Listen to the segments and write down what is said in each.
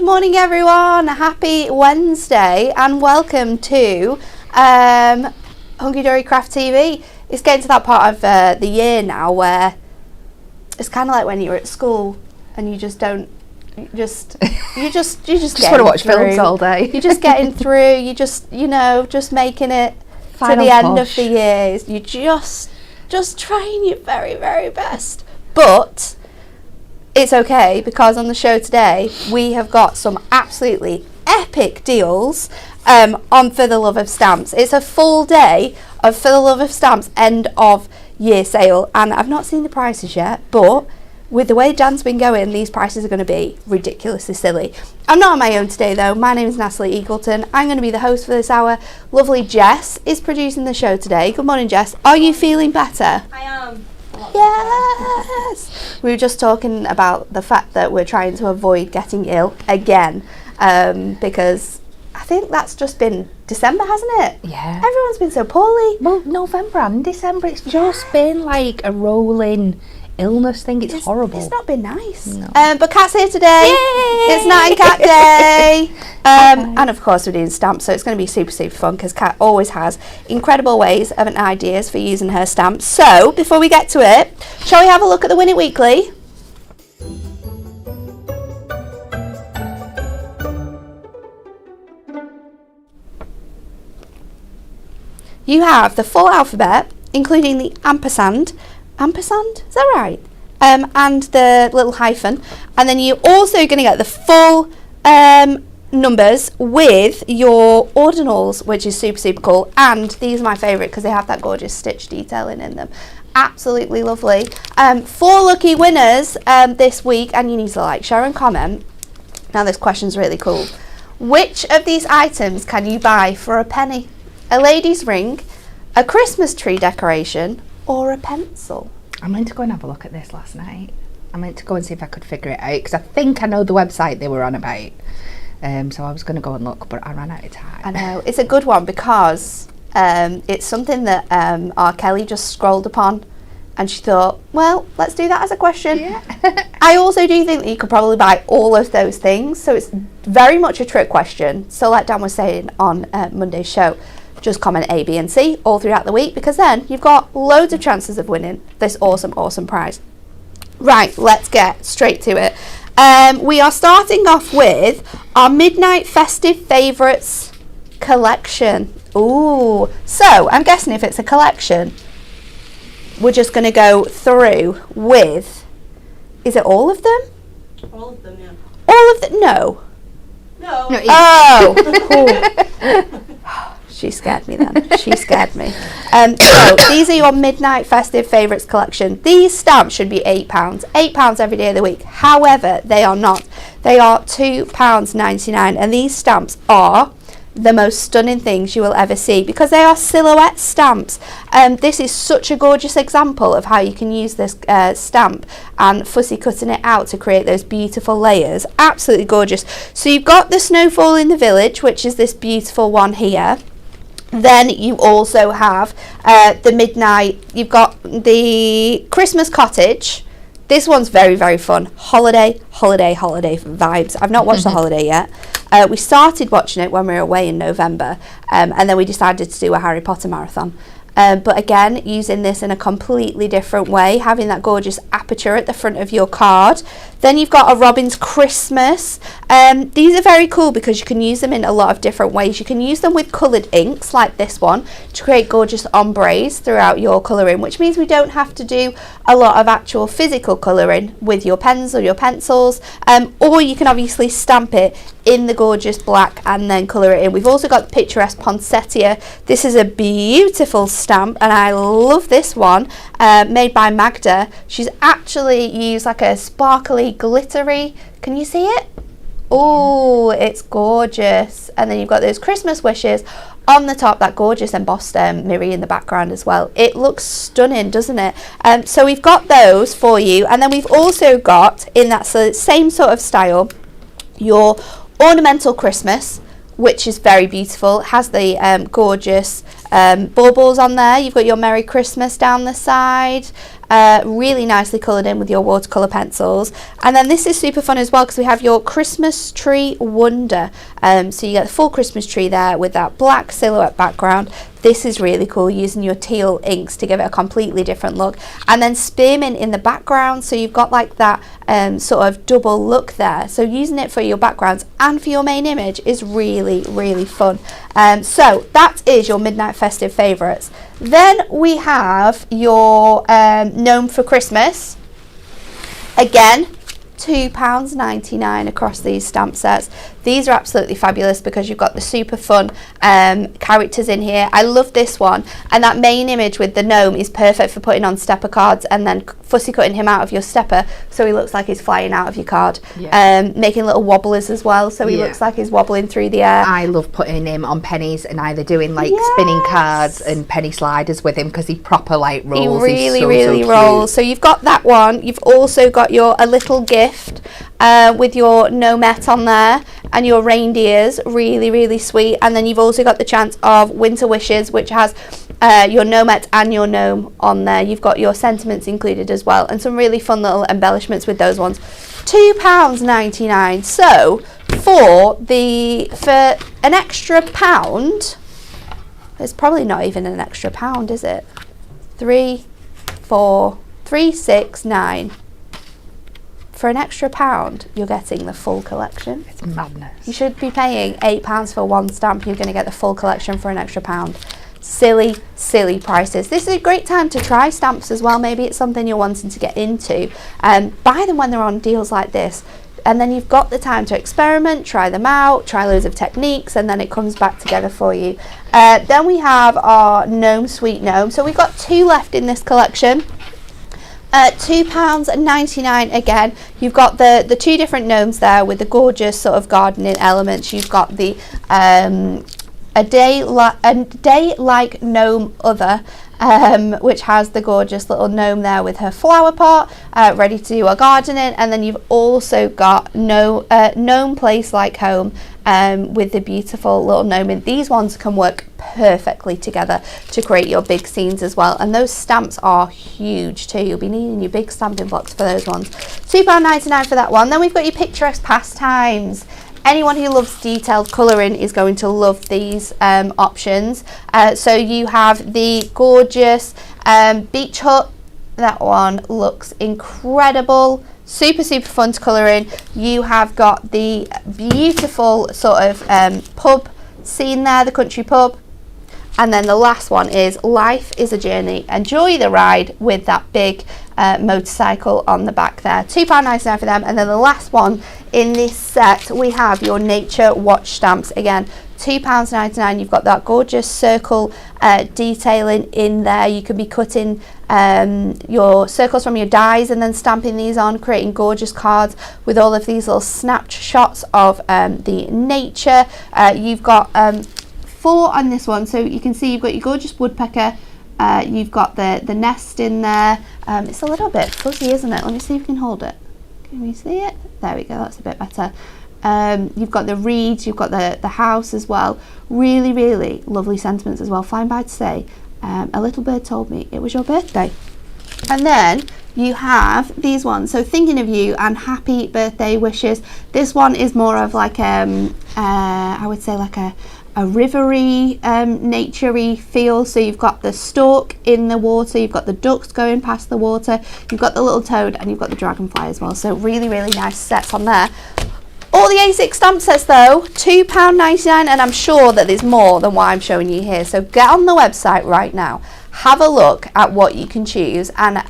Good morning, everyone. Happy Wednesday, and welcome to Hunky Dory Craft TV. It's getting to that part of the year now where it's kind of like when you're at school and you just don't. You just want to watch films all day. You're just getting through. You just making it to the end of the year. You're just trying your very, very best. But it's okay, because on the show today we have got some absolutely epic deals on For the Love of Stamps. It's a full day of For the Love of Stamps end of year sale, and I've not seen the prices yet, but with the way Jan's been going, these prices are going to be ridiculously silly. I'm not on my own today though. My name is Natalie Eagleton. I'm going to be the host for this hour. Lovely Jess is producing the show today. Good morning, Jess. Are you feeling better? I am. Yes! We were just talking about the fact that we're trying to avoid getting ill again, because I think that's just been December, hasn't it? Yeah. Everyone's been so poorly. Well, November and December, it's just been like a rolling illness thing. It's horrible. It's not been nice. No. But Kat's here today. Yay! It's Nat and Cat Day. And of course we're doing stamps, so it's going to be super, super fun, because Kat always has incredible ways and ideas for using her stamps. So before we get to it, shall we have a look at the Win It Weekly? You have the full alphabet, including the ampersand, is that right? And the little hyphen, and then you're also going to get the full numbers with your ordinals, which is super, super cool. And these are my favourite because they have that gorgeous stitch detailing in them. Absolutely lovely. 4 lucky winners this week, and you need to like, share and comment. Now this question's really cool. Which of these items can you buy for a penny? A lady's ring, a Christmas tree decoration, or a pencil? I meant to go and have a look at this last night. I meant to go and see if I could figure it out, because I think I know the website they were on about. So I was going to go and look, but I ran out of time. I know. It's a good one, because it's something that our Kelly just scrolled upon, and she thought, well, let's do that as a question. Yeah. I also do think that you could probably buy all of those things, so it's very much a trick question. So like Dan was saying on Monday's show, just comment A, B and C all throughout the week, because then you've got loads of chances of winning this awesome, awesome prize. Right, let's get straight to it. We are starting off with our Midnight Festive Favourites collection. Ooh, so I'm guessing if it's a collection, we're just going to go through with, is it all of them? All of them, yeah. All of them? No. No. Oh! She scared me then. She scared me. So these are your Midnight Festive Favourites collection. These stamps should be £8. £8 every day of the week. However, they are not. They are £2.99, and these stamps are the most stunning things you will ever see, because they are silhouette stamps. This is such a gorgeous example of how you can use this stamp and fussy cutting it out to create those beautiful layers. Absolutely gorgeous. So you've got the Snowfall in the Village, which is this beautiful one here. Then you also have the Midnight, you've got the Christmas Cottage. This one's very, very fun. Holiday vibes. I've not watched The Holiday yet. We started watching it when we were away in November, and then we decided to do a Harry Potter marathon. But again, using this in a completely different way, having that gorgeous aperture at the front of your card. Then you've got a Robin's Christmas. These are very cool because you can use them in a lot of different ways. You can use them with coloured inks like this one to create gorgeous ombres throughout your colouring, which means we don't have to do a lot of actual physical colouring with your pens or your pencils. Or you can obviously stamp it in the gorgeous black and then colour it in. We've also got the Picturesque Poinsettia. This is a beautiful stamp, and I love this one, made by Magda. She's actually used like a sparkly, glittery, can you see it? Oh, it's gorgeous. And then you've got those Christmas wishes on the top, that gorgeous embossed Miri in the background as well. It looks stunning, doesn't it? So we've got those for you, and then we've also got, in that same sort of style, your Ornamental Christmas, which is very beautiful. It has the gorgeous baubles on there. You've got your Merry Christmas down the side. really nicely coloured in with your watercolour pencils. And then this is super fun as well because we have your Christmas tree wonder. So you get the full Christmas tree there with that black silhouette background. This is really cool, using your teal inks to give it a completely different look. And then spearmint in the background, so you've got like that sort of double look there. So using it for your backgrounds and for your main image is really, really fun. So that is your Midnight Festive favourites. Then we have your Gnome for Christmas. Again, £2.99 across these stamp sets. These are absolutely fabulous because you've got the super fun characters in here. I love this one, and that main image with the gnome is perfect for putting on stepper cards and then fussy cutting him out of your stepper so he looks like he's flying out of your card. Making little wobblers as well so he looks like he's wobbling through the air. I love putting him on pennies and either doing like spinning cards and penny sliders with him because he proper like rolls. He really rolls. So you've got that one. You've also got a little gift with your gnomette on there and your reindeers, really sweet. And then you've also got the chance of Winter Wishes, which has your gnomette and your gnome on there. You've got your sentiments included as well, and some really fun little embellishments with those ones. £2.99. So for an extra £1, it's probably not even an extra £1, is it? 3, 4, 3, 6, 9. For an extra £1, you're getting the full collection. It's madness. You should be paying £8 for one stamp. You're going to get the full collection for an extra £1. Silly prices. This is a great time to try stamps as well. Maybe it's something you're wanting to get into. Buy them when they're on deals like this. And then you've got the time to experiment, try them out, try loads of techniques, and then it comes back together for you. Then we have our Gnome Sweet Gnome. So we've got 2 left in this collection. £2.99 again. You've got the 2 different gnomes there with the gorgeous sort of gardening elements. You've got the a day like gnome other, which has the gorgeous little gnome there with her flower pot ready to do her gardening, and then you've also got gnome place like home with the beautiful little gnome in. These ones can work perfectly together to create your big scenes as well, and those stamps are huge too. You'll be needing your big stamping blocks for those ones. £2.99 for that one. Then we've got your Picturesque Pastimes. Anyone who loves detailed colouring is going to love these options. So you have the gorgeous Beach Hut. That one looks incredible. Super fun to colour in. You have got the beautiful sort of pub scene there, the country pub. And then the last one is Life is a Journey. Enjoy the ride with that big motorcycle on the back there. £2.99 for them. And then the last one in this set, we have your Nature Watch stamps. Again, £2.99. You've got that gorgeous circle detailing in there. You could be cutting your circles from your dies and then stamping these on, creating gorgeous cards with all of these little snapshots of the nature. You've got 4 on this one, so you can see you've got your gorgeous woodpecker, you've got the nest in there. It's a little bit fuzzy, isn't it? Let me see if you can hold it. Can we see it? There we go, that's a bit better. You've got the reeds, you've got the house as well. Really lovely sentiments as well. Flying by to say, a little bird told me it was your birthday. And then you have these ones, so thinking of you and happy birthday wishes. This one is more of like I would say like a rivery, naturey feel. So you've got the stork in the water, you've got the ducks going past the water, you've got the little toad, and you've got the dragonfly as well. So really nice sets on there. All the A6 stamp sets though, £2.99, and I'm sure that there's more than what I'm showing you here. So get on the website right now, have a look at what you can choose. And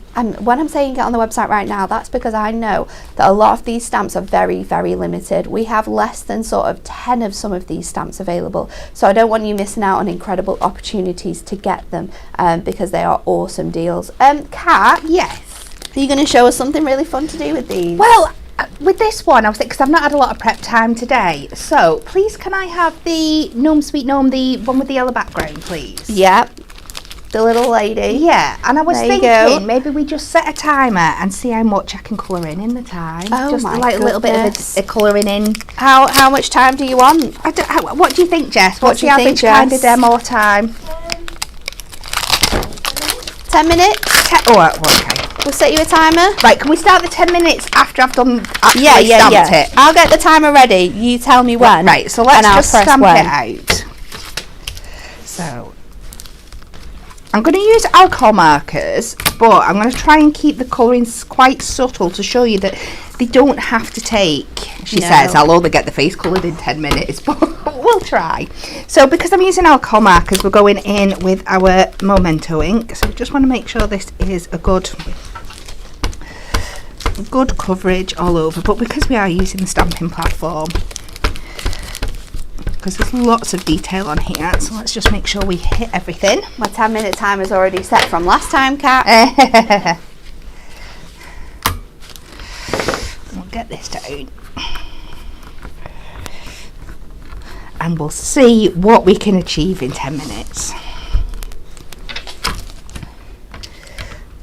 when I'm saying get on the website right now, that's because I know that a lot of these stamps are very limited. We have less than sort of 10 of some of these stamps available. So I don't want you missing out on incredible opportunities to get them because they are awesome deals. Kat, Yes. are you going to show us something really fun to do with these? Well, with this one, I was thinking, because I've not had a lot of prep time today. So, please, can I have the Gnome Sweet Gnome, the one with the yellow background, please? Yep. The little lady. Yeah, and I was There you thinking go. maybe we just set a timer and see how much I can colour in the time. Oh just my like a little bit goodness. of a colouring in. How much time do you want? What do you think, Jess? What What's do the you think, average kind of Jess? demo time? 10 minutes? Okay. We'll set you a timer. Right, can we start the 10 minutes after I've done actually Yeah. stamped it? I'll get the timer ready. You tell me when. Right, so let's and I'll just press stamp when. it out. So, I'm going to use alcohol markers, but I'm going to try and keep the colouring quite subtle to show you that they don't have to take, she No. says, I'll only get the face coloured in 10 minutes, but we'll try. So because I'm using alcohol markers, we're going in with our Memento ink. So just want to make sure this is a good coverage all over, but because we are using the stamping platform, because there's lots of detail on here, so let's just make sure we hit everything. My 10-minute timer is already set from last time, Kat. We'll get this down and we'll see what we can achieve in 10 minutes.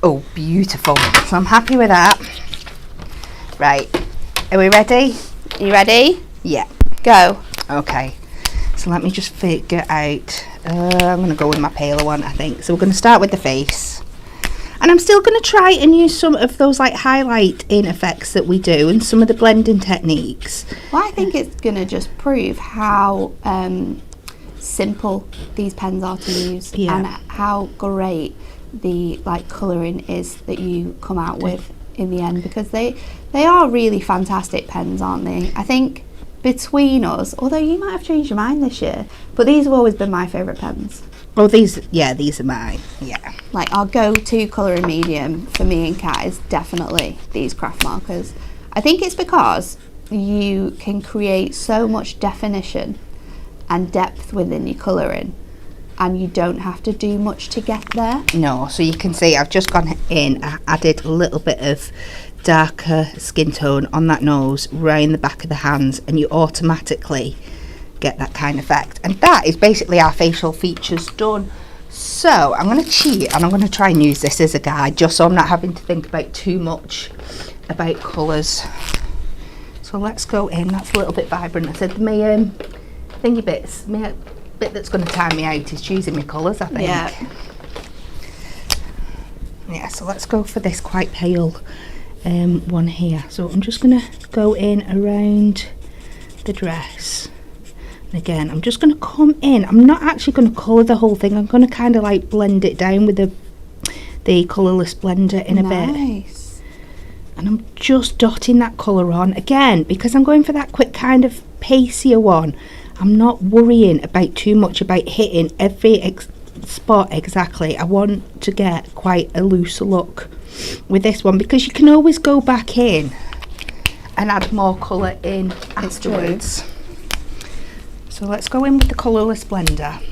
Oh, beautiful. So I'm happy with that. Right, are we ready? You ready? Yeah. Go. Okay, so let me just figure out, I'm going to go with my paler one, I think. So we're going to start with the face. And I'm still going to try and use some of those like highlight in effects that we do and some of the blending techniques. Well, I think it's going to just prove how simple these pens are to use, Yeah. and how great the like colouring is that you come out with in the end, because they are really fantastic pens, aren't they? I think between us, although you might have changed your mind this year, but these have always been my favourite pens. Oh, these are mine. Yeah. Like our go-to colouring medium for me and Kat is definitely these craft markers. I think it's because you can create so much definition and depth within your colouring, and you don't have to do much to get there. No, so you can see I've just gone in, I added a little bit of darker skin tone on that nose, round the back of the hands, and you automatically get that kind of effect. And that is basically our facial features done. So I'm going to cheat and I'm going to try and use this as a guide, just so I'm not having to think about too much about colours. So let's go in. That's a little bit vibrant. I said my thingy bits, my bit that's going to time me out is choosing my colours, I think. Yeah, so let's go for this quite pale one here. So I'm just going to go in around the dress. And again, I'm just going to come in. I'm not actually going to colour the whole thing. I'm going to kind of like blend it down with the colourless blender in a bit. Nice. And I'm just dotting that colour on. Again, because I'm going for that quick kind of pacier one, I'm not worrying about too much about hitting every spot exactly. I want to get quite a loose look with this one, because you can always go back in and add more colour in afterwards. So let's go in with the colourless blender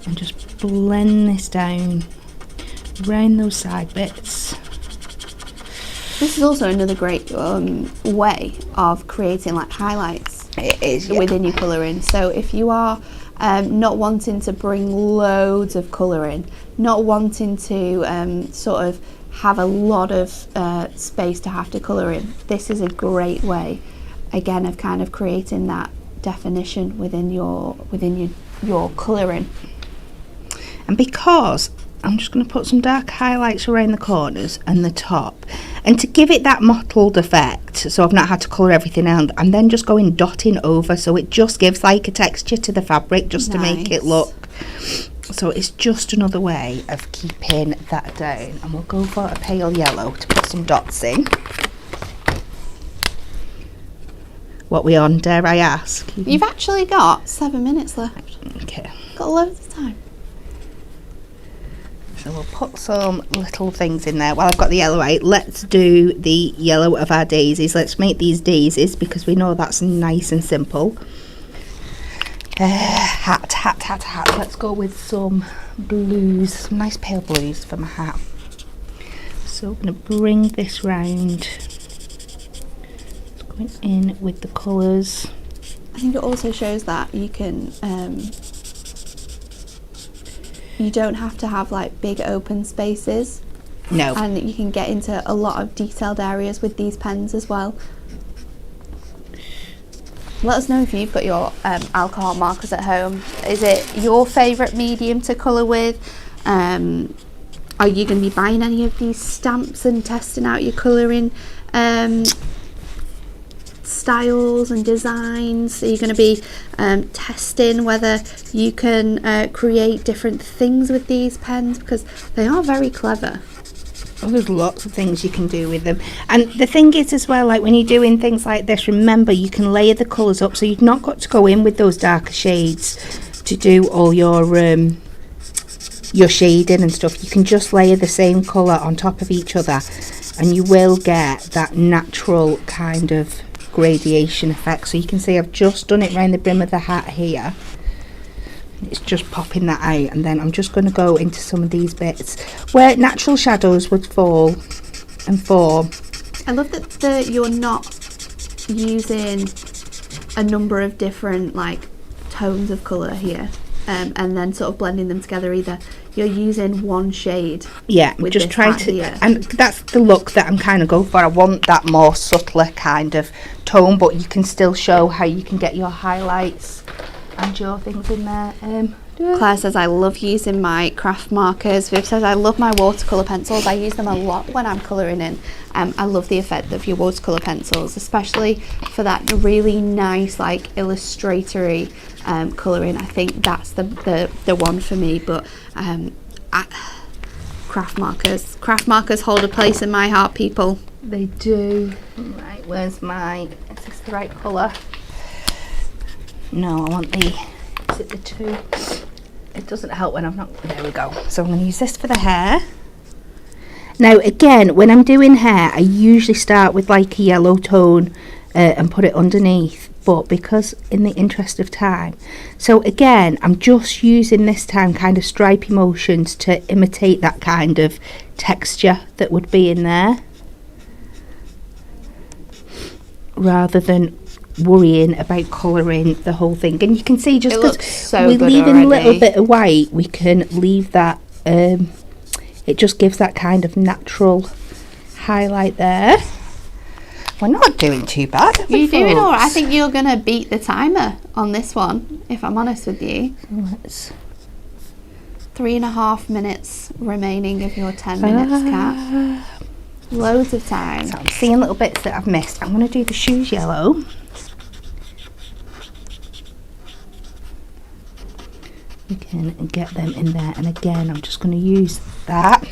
and just blend this down around those side bits. This is also another great way of creating like highlights. It is, yeah. Within your colouring. So if you are not wanting to bring loads of colour in, not wanting to sort of have a lot of space to have to colour in, this is a great way, again, of kind of creating that definition within your colouring. And because I'm just going to put some dark highlights around the corners and the top, and to give it that mottled effect, so I've not had to colour everything out, I'm then just going dotting over, so it just gives like a texture to the fabric, just to make it look. So it's just another way of keeping that down. And we'll go for a pale yellow to put some dots in. What we on, dare I ask? You've actually got 7 minutes left. Okay. Got loads of time. So we'll put some little things in there. While I've got the yellow out, let's do the yellow of our daisies. Let's make these daisies, because we know that's nice and simple. Hat. Let's go with some blues, some nice pale blues for my hat. So I'm going to bring this round. It's going in with the colours. I think it also shows that you can you don't have to have like big open spaces. No. And you can get into a lot of detailed areas with these pens as well. Let us know if you've got your alcohol markers at home. Is it your favourite medium to colour with? Are you going to be buying any of these stamps and testing out your colouring styles and designs? Are you going to be testing whether you can create different things with these pens? Because they are very clever. Oh, there's lots of things you can do with them. And the thing is as well, like when you're doing things like this, remember you can layer the colours up, so you've not got to go in with those darker shades to do all your shading and stuff. You can just layer the same colour on top of each other and you will get that natural kind of gradation effect. So you can see I've just done it around the brim of the hat here. It's just popping that out, and then I'm just going to go into some of these bits where natural shadows would fall and form. I love that you're not using a number of different like tones of colour here and then sort of blending them together either. You're using one shade. Yeah, I'm just trying to, and that's the look that I'm kind of going for. I want that more subtler kind of tone, but you can still show how you can get your highlights and your things in there. Claire says, I love using my craft markers. Viv says, I love my watercolour pencils. I use them a lot when I'm colouring in. I love the effect of your watercolour pencils, especially for that really nice, like, illustratory colouring. I think that's the one for me. But craft markers hold a place in my heart, people. They do. Right, where's my, is this the right colour? No, I want the, is it the 2? It doesn't help when I'm not, there we go. So I'm going to use this for the hair. Now again, when I'm doing hair, I usually start with like a yellow tone and put it underneath, but because in the interest of time, so again, I'm just using this time kind of stripy motions to imitate that kind of texture that would be in there, rather than worrying about colouring the whole thing. And you can see just because we're leaving a little bit of white, we can leave that it just gives that kind of natural highlight there. We're not doing too bad, are we, You're doing folks? all right. I think you're going to beat the timer on this one, if I'm honest with you. Let's 3.5 minutes remaining of your 10 minutes, Kat. Loads of time. So I'm seeing little bits that I've missed. I'm going to do the shoes yellow. You can get them in there, and again I'm just going to use that.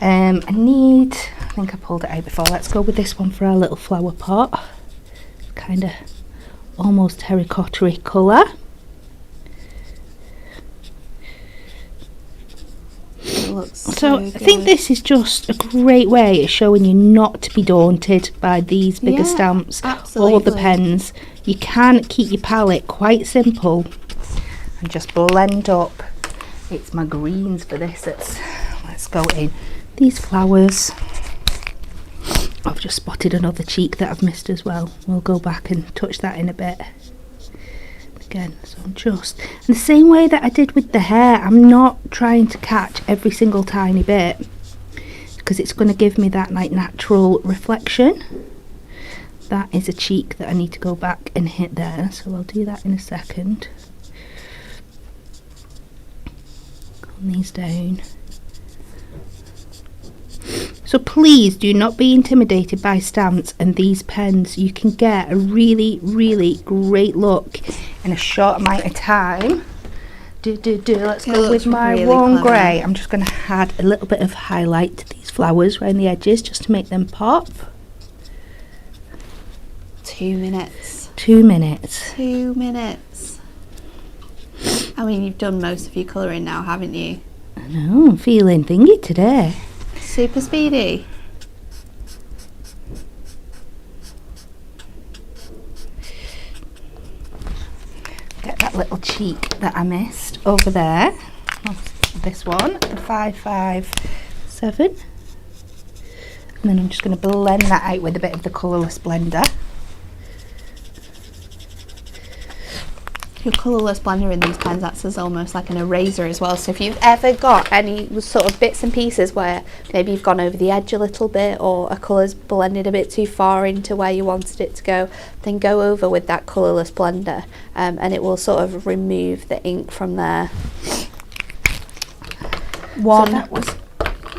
I think I pulled it out before. Let's go with this one for our little flower pot. Kind of almost terracotta-y colour. It looks So I good. think this is just a great way of showing you not to be daunted by these bigger Yeah, stamps or the absolutely. pens. You can keep your palette quite simple and just blend up. It's my greens for this. Let's go in these flowers. I've just spotted another cheek that I've missed as well. We'll go back and touch that in a bit. Again, so I'm just, and the same way that I did with the hair, I'm not trying to catch every single tiny bit because it's going to give me that like natural reflection. That is a cheek that I need to go back and hit there, so I'll do that in a second. Calm these down. So please do not be intimidated by stamps and these pens. You can get a really, really great look in a short amount of time. Let's go with my really warm clever. grey. I'm just going to add a little bit of highlight to these flowers around the edges just to make them pop. 2 minutes. 2 minutes. 2 minutes. I mean, you've done most of your colouring now, haven't you? I know, I'm feeling thingy today. Super speedy. Get that little cheek that I missed over there. This one, the 557. And then I'm just going to blend that out with a bit of the colourless blender. your colourless blender in these pens acts as almost like an eraser as well. So if you've ever got any sort of bits and pieces where maybe you've gone over the edge a little bit, or a colour's blended a bit too far into where you wanted it to go, then go over with that colourless blender, and it will sort of remove the ink from there. So that was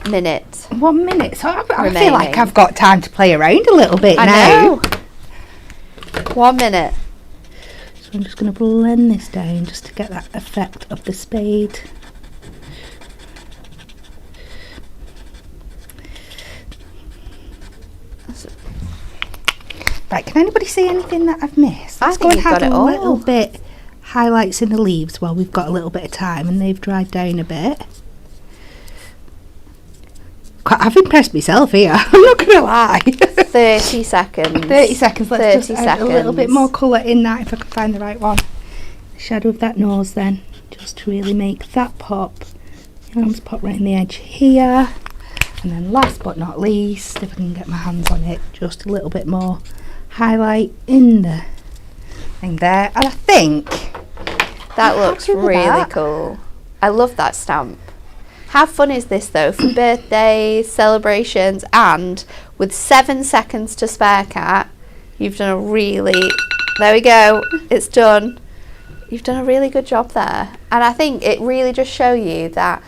1 minute. 1 minute. So I feel Remaining. like I've got time to play around a little bit I now. know. 1 minute. So I'm just going to blend this down just to get that effect of the spade. Right, can anybody see anything that I've missed? I Let's think go and you've have got it a all. little bit highlights in the leaves while we've got a little bit of time and they've dried down a bit. I've impressed myself here, I'm not going to lie. 30 seconds. 30 seconds, let's 30 just add a little bit seconds. more colour in that if I can find the right one. The shadow of that nose then, just to really make that pop. Your arms pop right in the edge here. And then last but not least, if I can get my hands on it, just a little bit more highlight in the thing there. And I think That I'm looks happy with really that. cool. I love that stamp. How fun is this though, for birthdays, celebrations, and with 7 seconds to spare, Kat, you've done a really, there we go, it's done. You've done a really good job there. And I think it really just show you that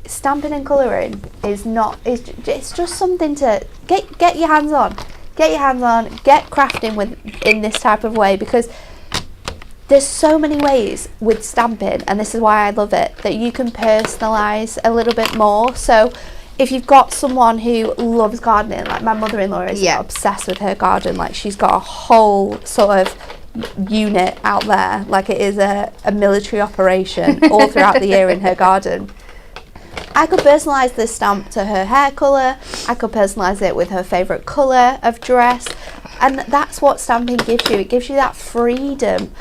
stamping and colouring is not, it's just something to get your hands on. Get your hands on, get crafting in this type of way, because there's so many ways with stamping, and this is why I love it, that you can personalise a little bit more. So if you've got someone who loves gardening, like my mother-in-law is obsessed with her garden, like she's got a whole sort of unit out there, like it is a military operation all throughout the year in her garden. I could personalise this stamp to her hair colour, I could personalise it with her favourite colour of dress, and that's what stamping gives you. It gives you that freedom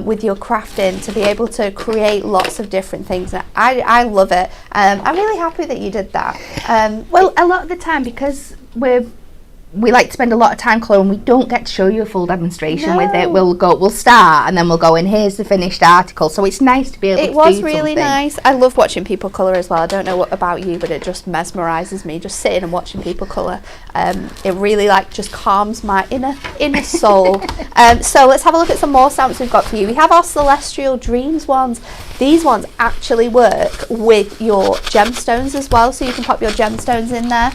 with your crafting to be able to create lots of different things. I love it. I'm really happy that you did that. well, a lot of the time, because we like to spend a lot of time colouring, we don't get to show you a full demonstration with it. No. We'll start and then we'll go, and here's the finished article. So it's nice to be able to It do was really something. nice. I love watching people colour as well. I don't know what about you, but it just mesmerises me, just sitting and watching people colour. It really just calms my inner soul. So let's have a look at some more stamps we've got for you. We have our Celestial Dreams ones. These ones actually work with your gemstones as well, so you can pop your gemstones in there.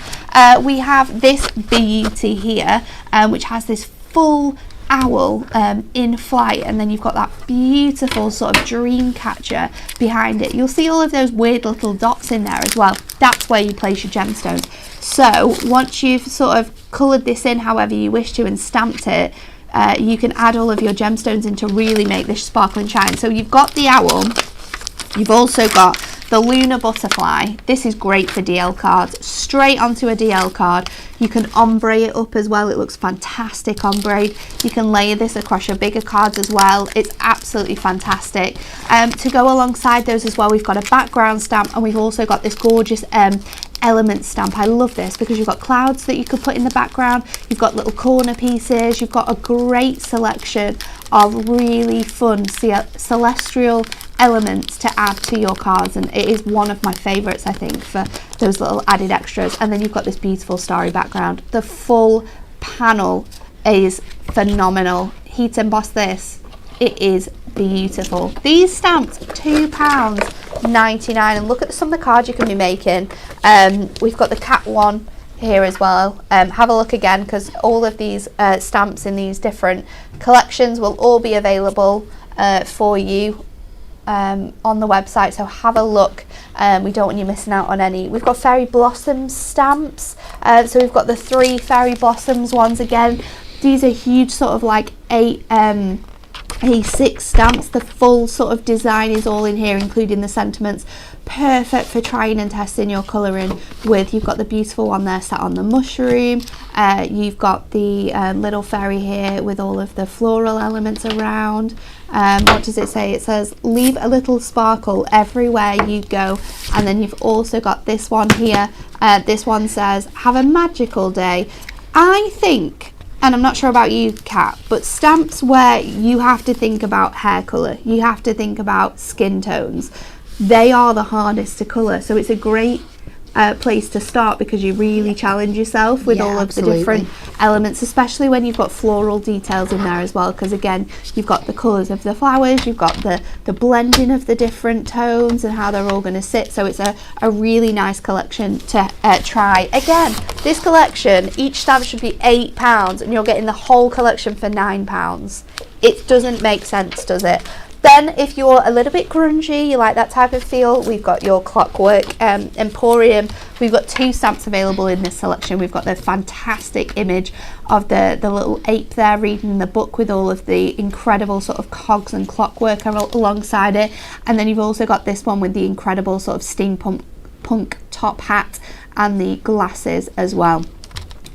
We have this beauty here, which has this full owl in flight, and then you've got that beautiful sort of dream catcher behind it. You'll see all of those weird little dots in there as well. That's where you place your gemstones. So once you've sort of coloured this in however you wish to and stamped it, you can add all of your gemstones in to really make this sparkle and shine. So you've got the owl, you've also got the lunar butterfly. This is great for DL cards, straight onto a DL card. You can ombre it up as well, it looks fantastic ombre. You can layer this across your bigger cards as well. It's absolutely fantastic. To go alongside those as well, we've got a background stamp, and we've also got this gorgeous element stamp. I love this because you've got clouds that you could put in the background, you've got little corner pieces, you've got a great selection of really fun celestial elements to add to your cards, and it is one of my favourites, I think, for those little added extras. And then you've got this beautiful starry background. The full panel is phenomenal. Heat emboss this, it is beautiful. These stamps £2.99, and look at some of the cards you can be making. We've got the cat one here as well. Have a look again, because all of these stamps in these different collections will all be available for you on the website, so have a look. We don't want you missing out on any. We've got fairy blossoms stamps, so we've got the 3 fairy blossoms ones again. These are huge, sort of like A6 stamps. The full sort of design is all in here, including the sentiments. Perfect for trying and testing your colouring with. You've got the beautiful one there sat on the mushroom. You've got the little fairy here with all of the floral elements around. What does it say? It says leave a little sparkle everywhere you go. And then you've also got this one here. This one says have a magical day. I think and I'm not sure about you, Kat, but stamps where you have to think about hair colour, you have to think about skin tones, they are the hardest to colour. So it's a great place to start because you really challenge yourself with all of the different elements, especially when you've got floral details in there as well, because again, you've got the colours of the flowers, you've got the blending of the different tones and how they're all going to sit. So it's a really nice collection to try. Again, this collection, each stamp should be £8 and you're getting the whole collection for £9. It doesn't make sense, does it? Then if you're a little bit grungy, you like that type of feel, we've got your Clockwork Emporium. We've got 2 stamps available in this selection. We've got the fantastic image of the little ape there reading the book with all of the incredible sort of cogs and clockwork alongside it. And then you've also got this one with the incredible sort of steampunk top hat and the glasses as well.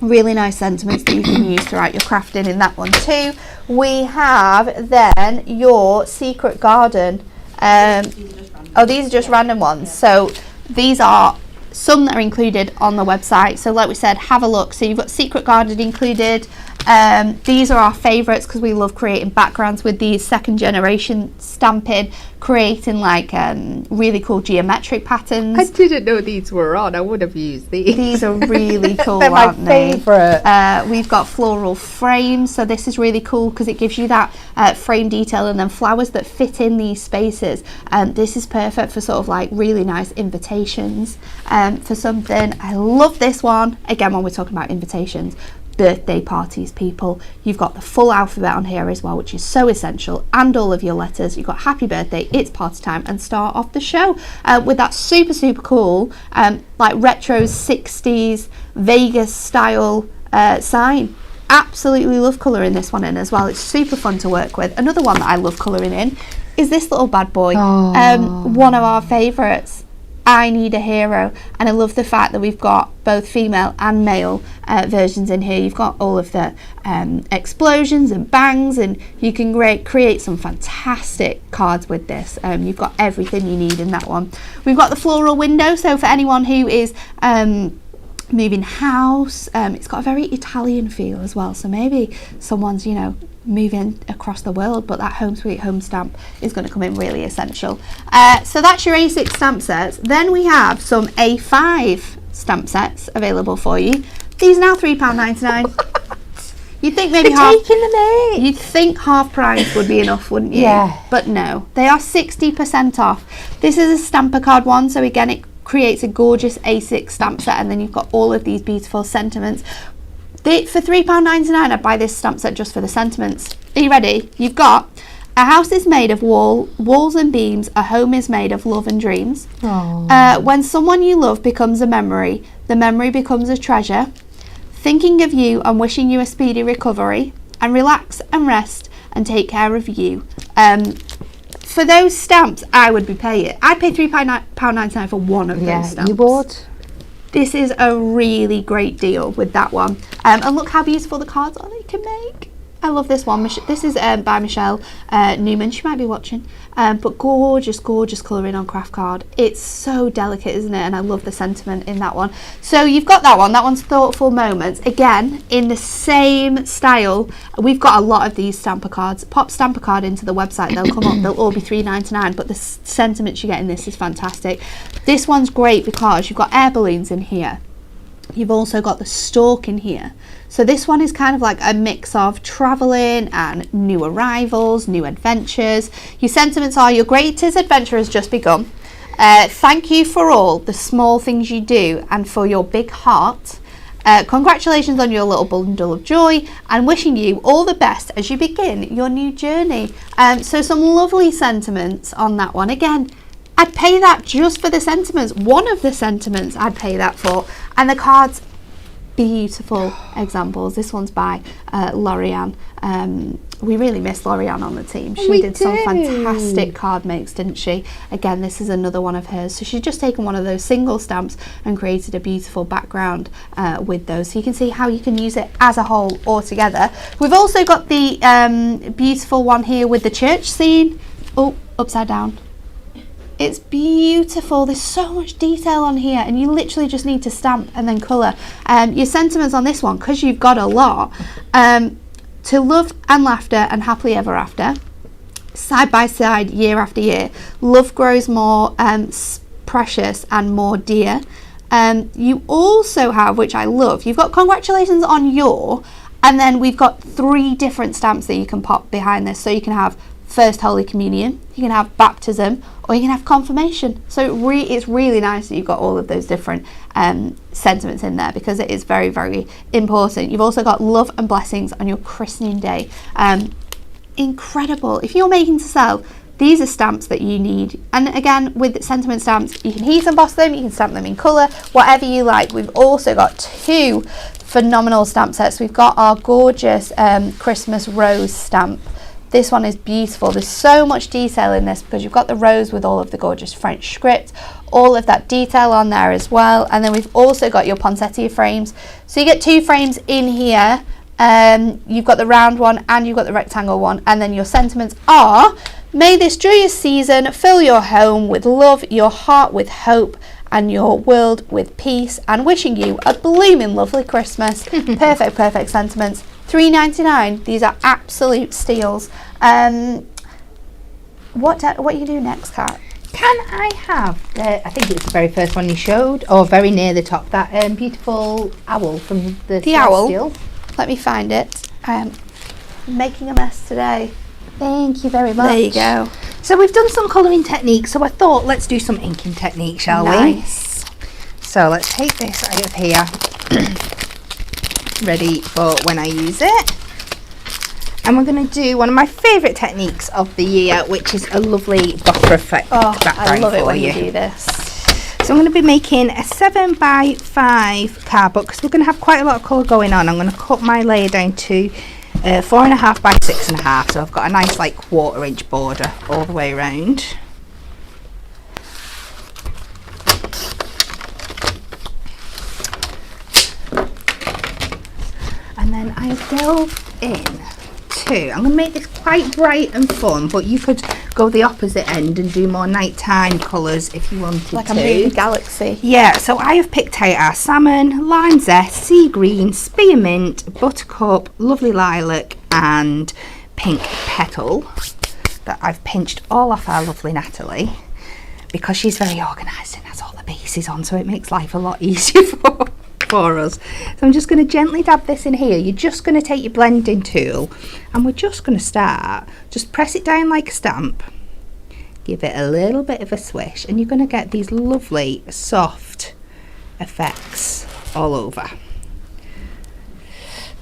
Really nice sentiments that you can use throughout your crafting in that one too. We have then your Secret Garden. These are just random ones. So these are some that are included on the website. So like we said, have a look. So you've got Secret Garden included. These are our favourites because we love creating backgrounds with these second generation stamping, creating like really cool geometric patterns. I didn't know these were on. I would have used these. These are really cool. They're my aren't they? favourite. We've got floral frames, so this is really cool because it gives you that frame detail, and then flowers that fit in these spaces. This is perfect for sort of like really nice invitations for something. I love this one. Again, when we're talking about invitations, birthday parties, people, you've got the full alphabet on here as well, which is so essential, and all of your letters. You've got happy birthday, it's party time, and start off the show with that super cool like retro 60s Vegas style sign. Absolutely love colouring this one in as well. It's super fun to work with. Another one that I love colouring in is this little bad boy. One of our favourites, I Need a Hero, and I love the fact that we've got both female and male versions in here. You've got all of the explosions and bangs, and you can create some fantastic cards with this. You've got everything you need in that one. We've got the floral window, so for anyone who is moving house, it's got a very Italian feel as well, so maybe someone's, you know, moving across the world, but that home sweet home stamp is going to come in really essential. So that's your A6 stamp sets. Then we have some A5 stamp sets available for you. These are now £3.99. You'd think maybe you'd think half price would be enough, wouldn't you? Yeah. But no, they are 60% off. This is a stamper card one, so again it creates a gorgeous A6 stamp set, and then you've got all of these beautiful sentiments. For £3.99, I'd buy this stamp set just for the sentiments. Are you ready? You've got: a house is made of walls and beams, a home is made of love and dreams. When someone you love becomes a memory, the memory becomes a treasure. Thinking of you and wishing you a speedy recovery, and relax and rest and take care of you. For those stamps, I would be paying. I'd pay £3.99 for one of those stamps. You would. This is a really great deal with that one. And look how beautiful the cards are that you can make. I love this one. This is by Michelle Newman. She might be watching. But gorgeous colouring on craft card. It's so delicate, isn't it? And I love the sentiment in that one. So you've got that one. That one's Thoughtful Moments. Again, in the same style. We've got a lot of these stamper cards. Pop stamper card into the website. They'll come up. They'll all be $3.99. But the sentiments you get in this is fantastic. This one's great because you've got air balloons in here. You've also got the stork in here. So this one is kind of like a mix of travelling and new arrivals, new adventures. Your sentiments are: your greatest adventure has just begun. Thank you for all the small things you do and for your big heart. Congratulations on your little bundle of joy, and wishing you all the best as you begin your new journey. So some lovely sentiments on that one. Again, I'd pay that just for the sentiments. One of the sentiments I'd pay that for. And the cards, beautiful examples. This one's by Lorianne. We really miss Lorianne on the team. She did some fantastic card makes, didn't she? Again, this is another one of hers. So she's just taken one of those single stamps and created a beautiful background with those. So you can see how you can use it as a whole or together. We've also got the beautiful one here with the church scene. Oh, upside down. It's beautiful. There's so much detail on here, and you literally just need to stamp and then colour. Your sentiments on this one, because you've got a lot, to love and laughter and happily ever after, side by side, year after year. Love grows more precious and more dear. You also have, which I love, you've got congratulations on your, and then we've got 3 different stamps that you can pop behind this. So you can have First Holy Communion, you can have baptism, or you can have confirmation. So it's really nice that you've got all of those different sentiments in there, because it is very, very important. You've also got love and blessings on your christening day. Incredible. If you're making to sell, these are stamps that you need. And again, with sentiment stamps, you can heat emboss them, you can stamp them in colour, whatever you like. We've also got 2 phenomenal stamp sets. We've got our gorgeous Christmas rose stamp. This one is beautiful. There's so much detail in this, because you've got the rose with all of the gorgeous French script, all of that detail on there as well. And then we've also got your poinsettia frames. So you get 2 frames in here. You've got the round one and you've got the rectangle one. And then your sentiments are, may this joyous season fill your home with love, your heart with hope, and your world with peace, and wishing you a blooming lovely Christmas. Perfect sentiments. $3.99. These are absolute steals. What you do next, Kat? Can I have I think it's the very first one you showed, or very near the top, that beautiful owl from the owl. Celestial. Let me find it. I'm making a mess today. Thank you very much. There you go. So we've done some colouring techniques, so I thought let's do some inking techniques, shall Nice. we? So let's take this out of here, ready for when I use it. And we're going to do one of my favourite techniques of the year, which is a lovely bokeh effect background I love it when you. you do this. So I'm going to be making a 7x5 card book, because we're going to have quite a lot of colour going on. I'm going to cut my layer down to 4.5 by 6.5, so I've got a nice like 1/4 inch border all the way around. And then I delve in to, I'm going to make this quite bright and fun, but you could go the opposite end and do more nighttime colours if you wanted Like to. a movie galaxy. Yeah, so I have picked out our salmon, lime zest, sea green, spearmint, buttercup, lovely lilac and pink petal that I've pinched all off our lovely Natalie, because she's very organised and has all the bases on, so it makes life a lot easier for us. So I'm just going to gently dab this in here. You're just going to take your blending tool and we're just going to start, just press it down like a stamp, give it a little bit of a swish, and you're going to get these lovely soft effects all over.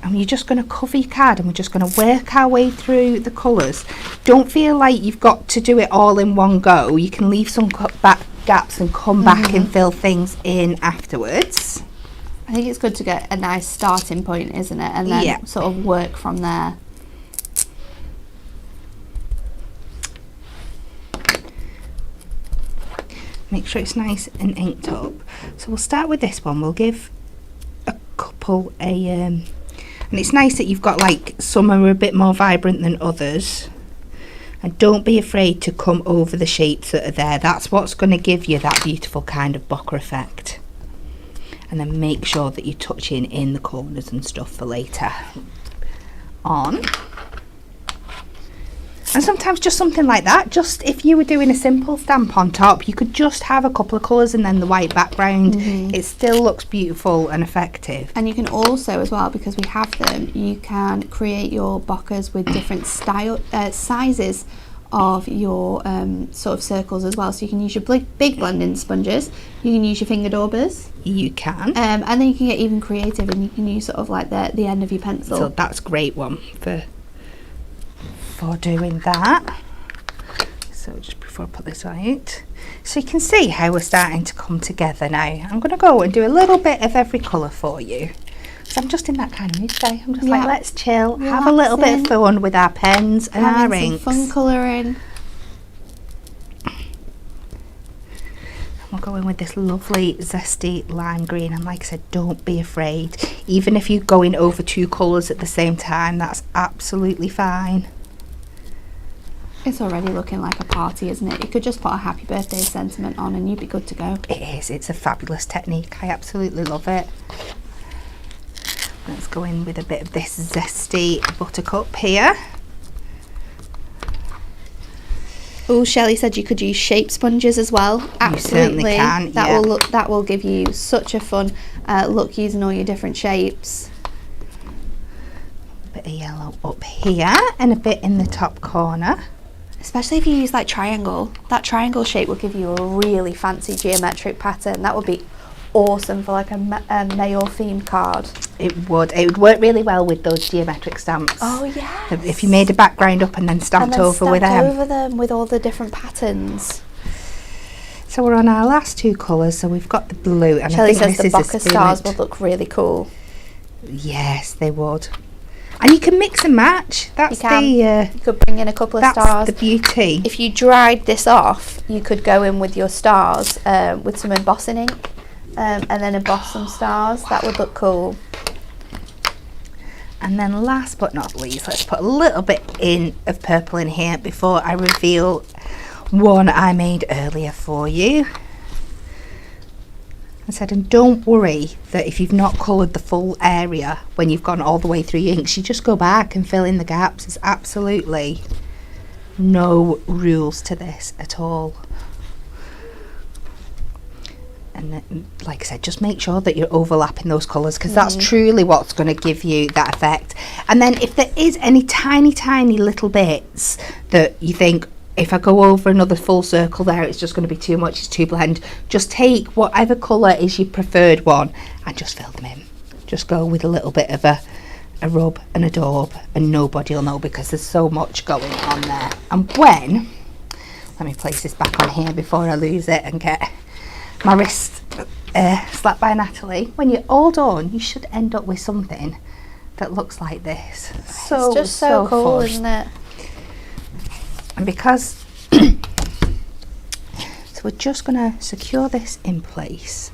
And you're just going to cover your card, and we're just going to work our way through the colours. Don't feel like you've got to do it all in one go. You can leave some back gaps and come back and fill things in afterwards. I think it's good to get a nice starting point, isn't it? And then sort of work from there. Make sure it's nice and inked up. So we'll start with this one. We'll give a couple and it's nice that you've got like some are a bit more vibrant than others. And don't be afraid to come over the shapes that are there. That's what's going to give you that beautiful kind of bokeh effect. And then make sure that you're touching in the corners and stuff for later on. And sometimes just something like that, just if you were doing a simple stamp on top, you could just have a couple of colours and then the white background. It still looks beautiful and effective. And you can also, as well, because we have them, you can create your bokehs with different sizes of your sort of circles as well. So you can use your big blending sponges, you can use your finger daubers. You can. And then you can get even creative, and you can use sort of like the end of your pencil. So that's a great one for doing that. So just before I put this out, so you can see how we're starting to come together now. I'm going to go and do a little bit of every colour for you. So I'm just in that kind of mood today. I'm just like, let's chill, have a little bit of fun with our pens and our inks. Fun colouring. We'll go in with this lovely zesty lime green, and like I said, don't be afraid. Even if you're going over 2 colours at the same time, that's absolutely fine. it's already looking like a party, isn't it? You could just put a happy birthday sentiment on and you'd be good to go. It is. It's a fabulous technique. I absolutely love it. Let's go in with a bit of this zesty buttercup here. Oh, Shelley said you could use shape sponges as well. Absolutely, certainly can, that yeah. will look. That will give you such a fun look using all your different shapes. A bit of yellow up here and a bit in the top corner. Especially if you use like triangle. That triangle shape will give you a really fancy geometric pattern. That would be awesome for like a male themed card. It would work really well with those geometric stamps. Oh yeah. If you made a background up and then stamped over with them. over them with all the different patterns. So we're on our last two colours. So we've got the blue, and Shelley I think says the this Bokeh is a stars spirit. would look really cool. Yes, they would. And you can mix and match. That's You can. the You could bring in a couple of that's stars. the beauty. If you dried this off, you could go in with your stars with some embossing ink and then emboss some stars. That would look cool. And then last but not least, let's put a little bit in of purple in here before I reveal one I made earlier for you. I said, and don't worry that if you've not coloured the full area when you've gone all the way through your inks, you just go back and fill in the gaps. There's absolutely no rules to this at all. And then, like I said, just make sure that you're overlapping those colours, because that's truly what's going to give you that effect. And then if there is any tiny little bits that you think, if I go over another full circle there, it's just going to be too much, it's too blend, just take whatever colour is your preferred one and just fill them in. Just go with a little bit of a rub and a daub, and nobody will know, because there's so much going on there. And when, let me place this back on here before I lose it and get my wrist slapped by Natalie. When you're all done, you should end up with something that looks like this. So It's just so cool, fun. isn't it? And because so we're just going to secure this in place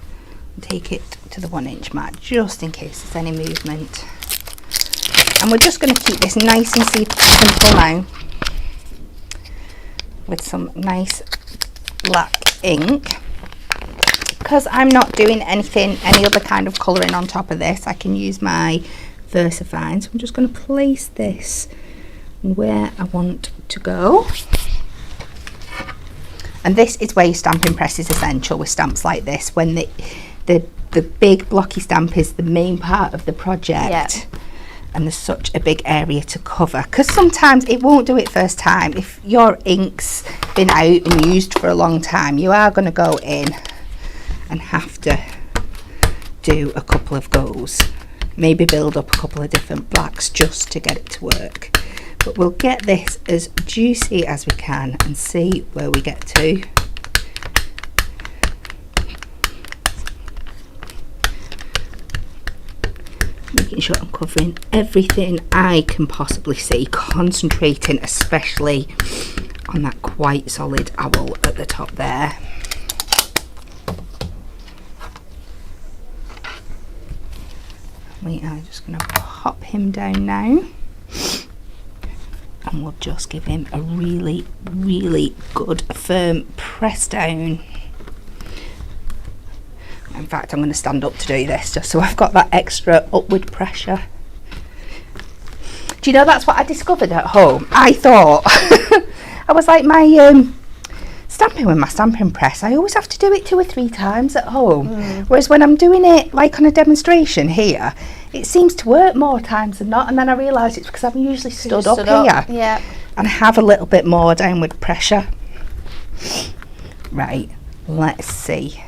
and take it to the 1 inch mat just in case there's any movement. And we're just going to keep this nice and simple now with some nice black ink. Because I'm not doing any other kind of colouring on top of this, I can use my VersaFine. So I'm just going to place this where I want to go. And this is where your stamping press is essential with stamps like this, when the big blocky stamp is the main part of the project. And there's such a big area to cover, because sometimes it won't do it first time. If your ink's been out and used for a long time, you are going to go in and have to do a couple of goes, maybe build up a couple of different blacks just to get it to work. But we'll get this as juicy as we can and see where we get to. Making sure I'm covering everything I can possibly see, concentrating especially on that quite solid owl at the top there. We are just going to pop him down now, and we'll just give him a really good firm press down. In fact, I'm going to stand up to do this just so I've got that extra upward pressure. Do you know, that's what I discovered at home? I thought I was like, my stamping with my stamping press, I always have to do it 2 or 3 times at home, whereas when I'm doing it like on a demonstration here, it seems to work more times than not. And then I realised it's because I'm usually stood up here, Yeah. and I have a little bit more downward pressure. Right, let's see.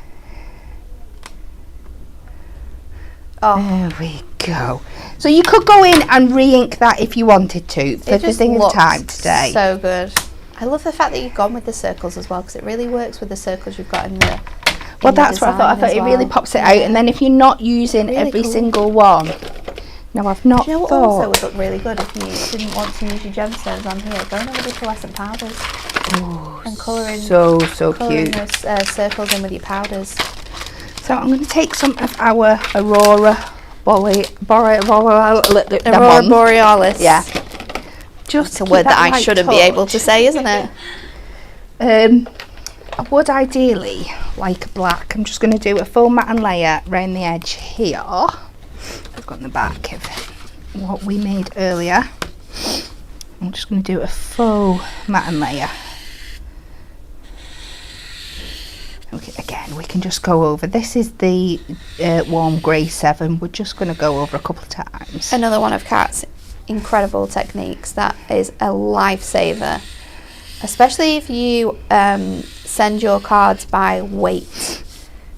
Oh, There we go. So you could go in and re-ink that if you wanted to, for it the just thing of looks time today. so good. I love the fact that you've gone with the circles as well, because it really works with the circles you've got in the. Well, that's what I thought. I thought it really pops it out, and then if you're not using Really every cool. single one. No, I've not Do you know what also thought. would look really good if you didn't want to use your gemstones on here? Going over the pearlescent powders and colouring So colouring cute. those circles in with your powders. So I'm going to take some of our Aurora Aurora Borealis. Yeah. just It's to a keep word that that I light shouldn't be able to touch. say, isn't it? I would ideally like a black. I'm just going to do a full matte layer around the edge here. I've got in the back of what we made earlier. I'm just going to do a full matte layer. Okay, again, we can just go over. This is the warm grey 7. We're just going to go over a couple of times. Another one of Kat's incredible techniques that is a lifesaver, especially if you send your cards by weight.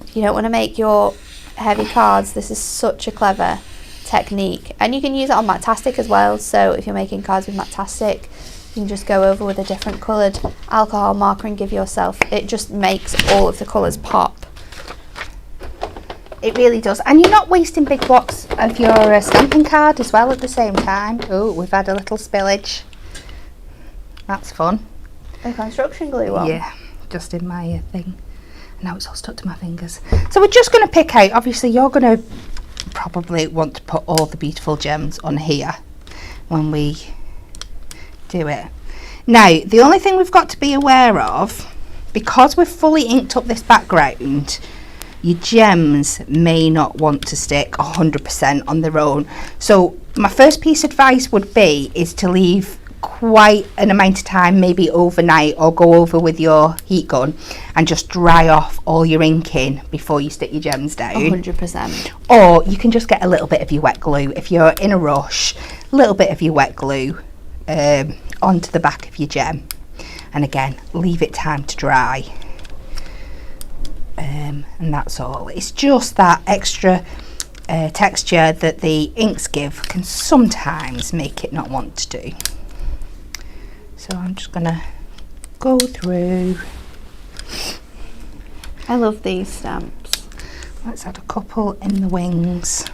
If you don't want to make your heavy cards, this is such a clever technique, and you can use it on Matastic as well. So if you're making cards with Matastic, you can just go over with a different coloured alcohol marker and give yourself, it just makes all of the colours pop. It really does, and you're not wasting big blocks of your stamping card as well at the same time. Oh, we've had a little spillage. That's fun. A construction glue one. Yeah, just in my thing. Now it's all stuck to my fingers. So we're just going to pick out, obviously you're going to probably want to put all the beautiful gems on here when we do it. Now, the only thing we've got to be aware of, because we've fully inked up this background, your gems may not want to stick 100% on their own. So my first piece of advice would be is to leave quite an amount of time, maybe overnight, or go over with your heat gun and just dry off all your inking before you stick your gems down. 100%. Or you can just get a little bit of your wet glue if you're in a rush, a little bit of your wet glue onto the back of your gem, and again leave it time to dry, and that's all. It's just that extra texture that the inks give can sometimes make it not want to do. So I'm just gonna go through. I love these stamps. Let's add a couple in the wings.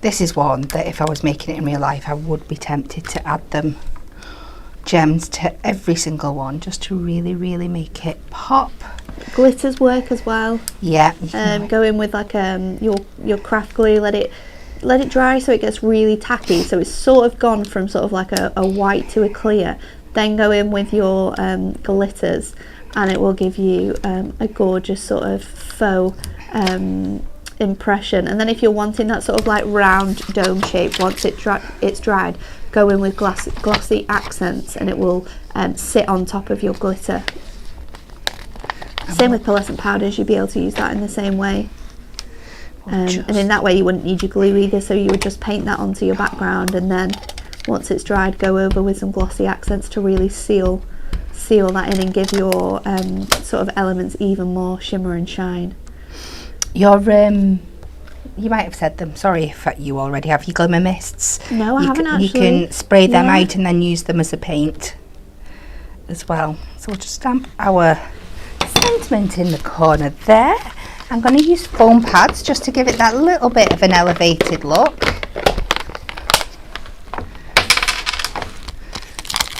This is one that if I was making it in real life, I would be tempted to add them gems to every single one just to really, really make it pop. Glitters work as well. Yeah. You can Go in with like your craft glue, let it dry so it gets really tacky, so it's sort of gone from sort of like a white to a clear. Then go in with your glitters, and it will give you a gorgeous sort of faux impression. And then if you're wanting that sort of like round dome shape, once it's dried, go in with glossy accents, and it will sit on top of your glitter. Same with pearlescent powders, you'd be able to use that in the same way. And in that way you wouldn't need your glue either, so you would just paint that onto your background, and then once it's dried, go over with some glossy accents to really seal that in and give your sort of elements even more shimmer and shine. Your you might have said them, sorry if you already have your glimmer mists. No, I haven't actually. You can spray them Yeah. out and then use them as a paint as well. So we'll just stamp our sentiment in the corner there. I'm going to use foam pads just to give it that little bit of an elevated look.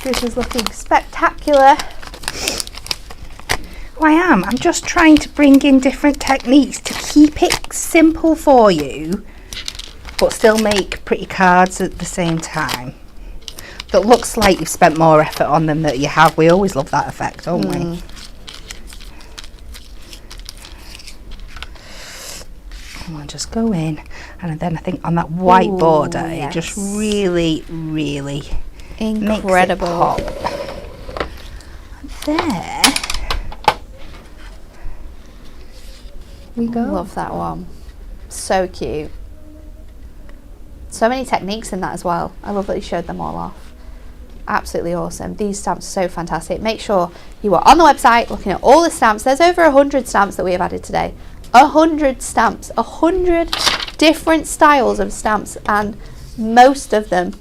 This is looking spectacular. Oh, I'm just trying to bring in different techniques to keep it simple for you, but still make pretty cards at the same time. That looks like you've spent more effort on them than you have. We always love that effect, don't we? And I'll just go in, and then I think on that white border, it just really, really Incredible. makes it pop. There we go. Love that one. So cute. So many techniques in that as well. I love that you showed them all off. Absolutely awesome. These stamps are so fantastic. Make sure you are on the website looking at all the stamps. There's over 100 stamps that we have added today. 100 stamps, 100 different styles of stamps, and most of them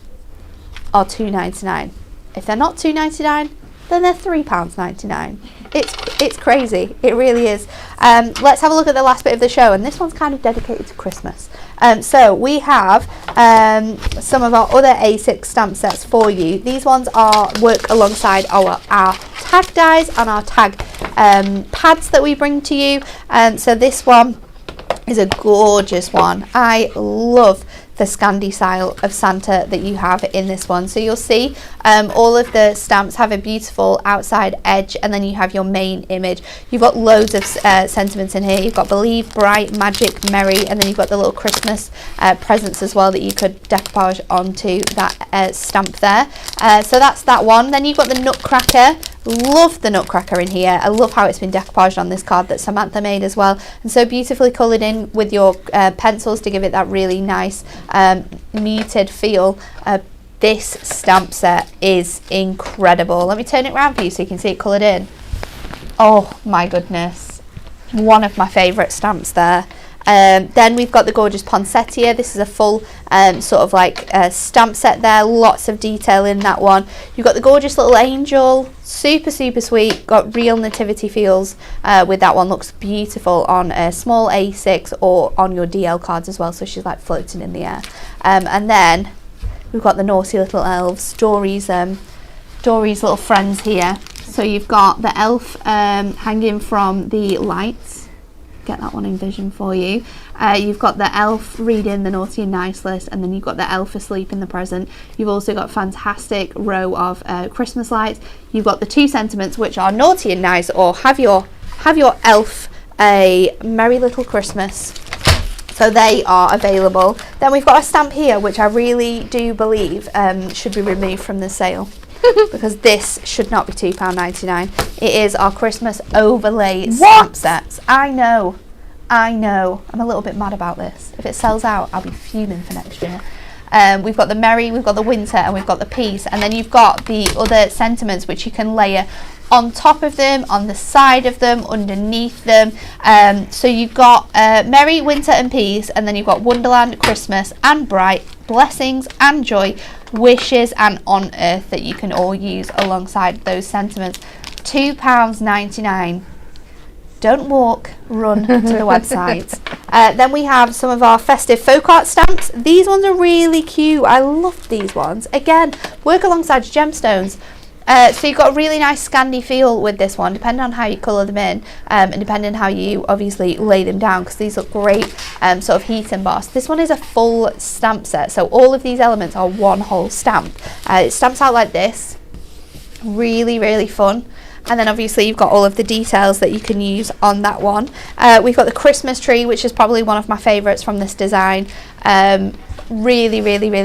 are £2.99. If they're not £2.99, then they're £3.99. It's crazy. It really is. Let's have a look at the last bit of the show, and this one's kind of dedicated to Christmas. So we have some of our other A6 stamp sets for you. These ones work alongside our tag dies and our tag pads that we bring to you. So this one is a gorgeous one. I love the Scandi style of Santa that you have in this one. So you'll see all of the stamps have a beautiful outside edge, and then you have your main image. You've got loads of sentiments in here. You've got believe, bright, magic, merry, and then you've got the little Christmas presents as well that you could decoupage onto that stamp there. So that's that one. Then you've got the Nutcracker. Love the Nutcracker in here. I love how it's been decoupaged on this card that Samantha made as well, and so beautifully coloured in with your pencils to give it that really nice muted feel. This stamp set is incredible. Let me turn it around for you so you can see it coloured in. Oh my goodness, one of my favourite stamps there. Then we've got the gorgeous poinsettia. This is a full sort of like stamp set there, lots of detail in that one. You've got the gorgeous little angel, super sweet, got real nativity feels with that one. Looks beautiful on a small A6 or on your DL cards as well, so she's like floating in the air. And then we've got the naughty little elves, Dory's little friends here. So you've got the elf hanging from the lights. Get that one in vision for you. You've got the elf reading the naughty and nice list, and then you've got the elf asleep in the present. You've also got a fantastic row of Christmas lights. You've got the two sentiments, which are naughty and nice, or have your elf a merry little Christmas. So they are available. Then we've got a stamp here, which I really do believe should be removed from the sale. Because this should not be £2.99. It is our Christmas overlay stamp sets. I know. I'm a little bit mad about this. If it sells out, I'll be fuming for next year. We've got the merry, we've got the winter, and we've got the peace. And then you've got the other sentiments which you can layer on top of them, on the side of them, underneath them. So you've got merry, winter and peace, and then you've got wonderland, Christmas and bright, blessings and joy, wishes and on earth that you can all use alongside those sentiments. £2.99. Don't walk, run to the website. Then we have some of our festive folk art stamps. These ones are really cute. I love these ones. Again, work alongside your gemstones. So you've got a really nice Scandi feel with this one, depending on how you colour them in, and depending on how you obviously lay them down, because these look great sort of heat embossed. This one is a full stamp set, so all of these elements are one whole stamp. It stamps out like this. Really fun. And then obviously you've got all of the details that you can use on that one. We've got the Christmas tree, which is probably one of my favourites from this design. Really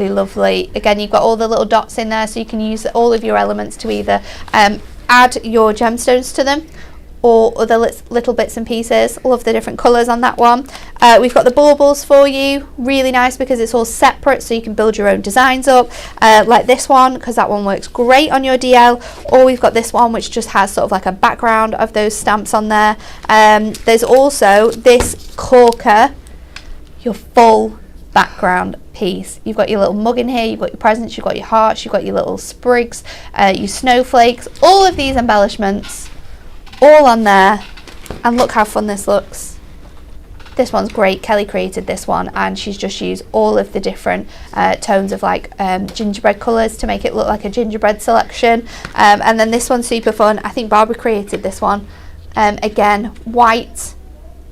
lovely. Again, you've got all the little dots in there, so you can use all of your elements to either add your gemstones to them or other little bits and pieces. Love the different colours on that one. We've got the baubles for you, really nice because it's all separate, so you can build your own designs up, like this one, because that one works great on your DL. Or we've got this one which just has sort of like a background of those stamps on there. There's also this corker, your full background piece. You've got your little mug in here, you've got your presents, you've got your hearts, you've got your little sprigs, your snowflakes, all of these embellishments all on there. And look how fun this looks. This one's great. Kelly created this one, and she's just used all of the different tones of like gingerbread colours to make it look like a gingerbread selection. And then this one's super fun. I think Barbara created this one. Again, white,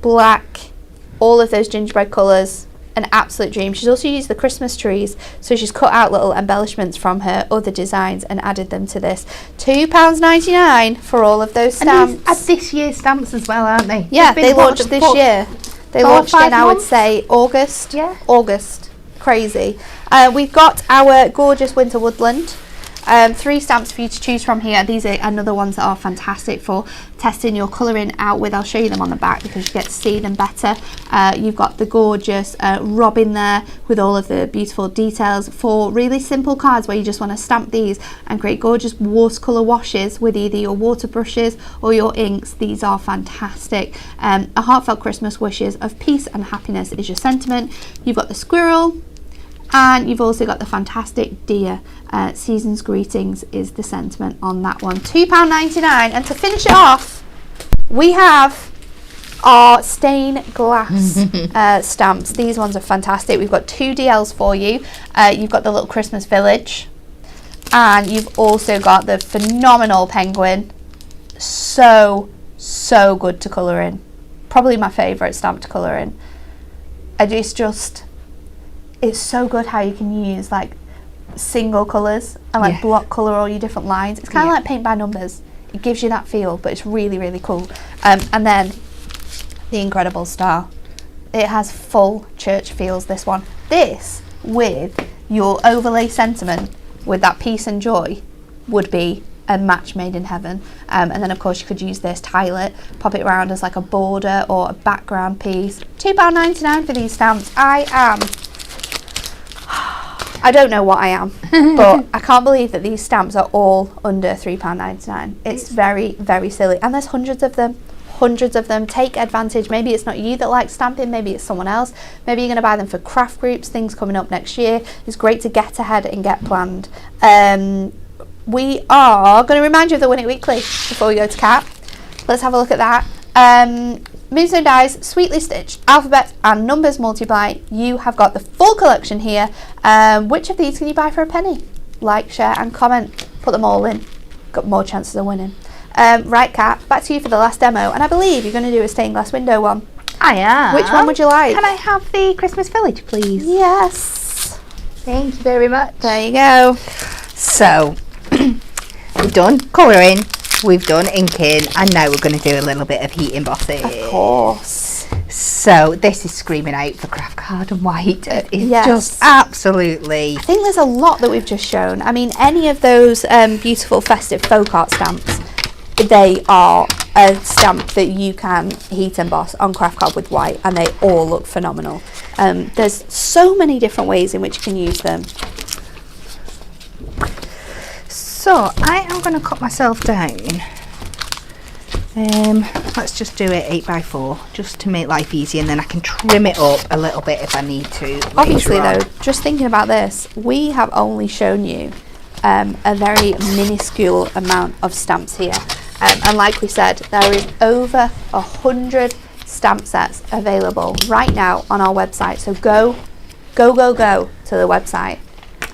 black, all of those gingerbread colours. An absolute dream. She's also used the Christmas trees, so she's cut out little embellishments from her other designs and added them to this. £2.99 for all of those stamps. And these are this year's stamps as well, aren't they? Yeah, they launched this year. They launched in, I would say, August. Yeah. August. Crazy. We've got our gorgeous winter woodland. 3 stamps for you to choose from here. These are another ones that are fantastic for testing your colouring out with. I'll show you them on the back because you get to see them better. You've got the gorgeous robin there with all of the beautiful details for really simple cards where you just want to stamp these and create gorgeous watercolour washes with either your water brushes or your inks. These are fantastic. A heartfelt Christmas wishes of peace and happiness is your sentiment. You've got the squirrel, and you've also got the fantastic deer. Season's greetings is the sentiment on that one. £2.99. And to finish it off, we have our stained glass stamps. These ones are fantastic. We've got 2 DLs for you. You've got the little Christmas village, and you've also got the phenomenal penguin. So good to colour in. Probably my favourite stamp to colour in. It's just it's so good how you can use like single colours and like Yeah. block colour all your different lines. It's kind of Yeah. like paint by numbers. It gives you that feel, but it's really, really cool. And then the Incredible Star. It has full church feels, this one. This, with your overlay sentiment, with that peace and joy, would be a match made in heaven. And then of course you could use this, tile it, pop it around as like a border or a background piece. £2.99 for these stamps. I don't know what I am, but I can't believe that these stamps are all under £3.99. It's very, very silly. And there's hundreds of them. Hundreds of them. Take advantage. Maybe it's not you that likes stamping, maybe it's someone else. Maybe you're going to buy them for craft groups, things coming up next year. It's great to get ahead and get planned. We are going to remind you of the Win It Weekly before we go to Kat. Let's have a look at that. Moonstone Dies, Sweetly Stitched, Alphabet and Numbers Multiply. You have got the full collection here. Which of these can you buy for a penny? Like, share and comment. Put them all in. Got more chances of winning. Right, Kat, back to you for the last demo. And I believe you're going to do a stained glass window one. I am. Which one would you like? Can I have the Christmas Village, please? Yes. Thank you very much. There you go. So, we've done colouring, we've done inking, and now we're going to do a little bit of heat embossing. Of course. So, this is screaming out for craft card and white. It's Yes. just absolutely... I think there's a lot that we've just shown. I mean, any of those beautiful festive folk art stamps, they are a stamp that you can heat emboss on craft card with white, and they all look phenomenal. There's so many different ways in which you can use them. So, I am going to cut myself down. Let's just do it 8x4, just to make life easy, and then I can trim it up a little bit if I need to. Obviously later on. though, just thinking about this, we have only shown you a very minuscule amount of stamps here. And like we said, there is over 100 stamp sets available right now on our website. So go to the website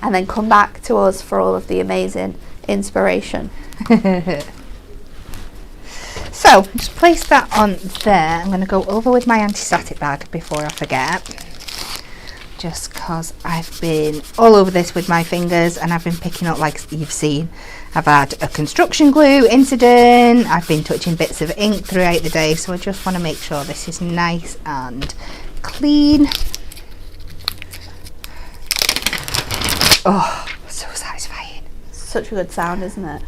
and then come back to us for all of the amazing inspiration. So, just place that on there. I'm going to go over with my anti-static bag before I forget. Just because I've been all over this with my fingers, and I've been picking up, like you've seen, I've had a construction glue incident, I've been touching bits of ink throughout the day, so I just want to make sure this is nice and clean. Oh, so satisfying. Such a good sound, isn't it?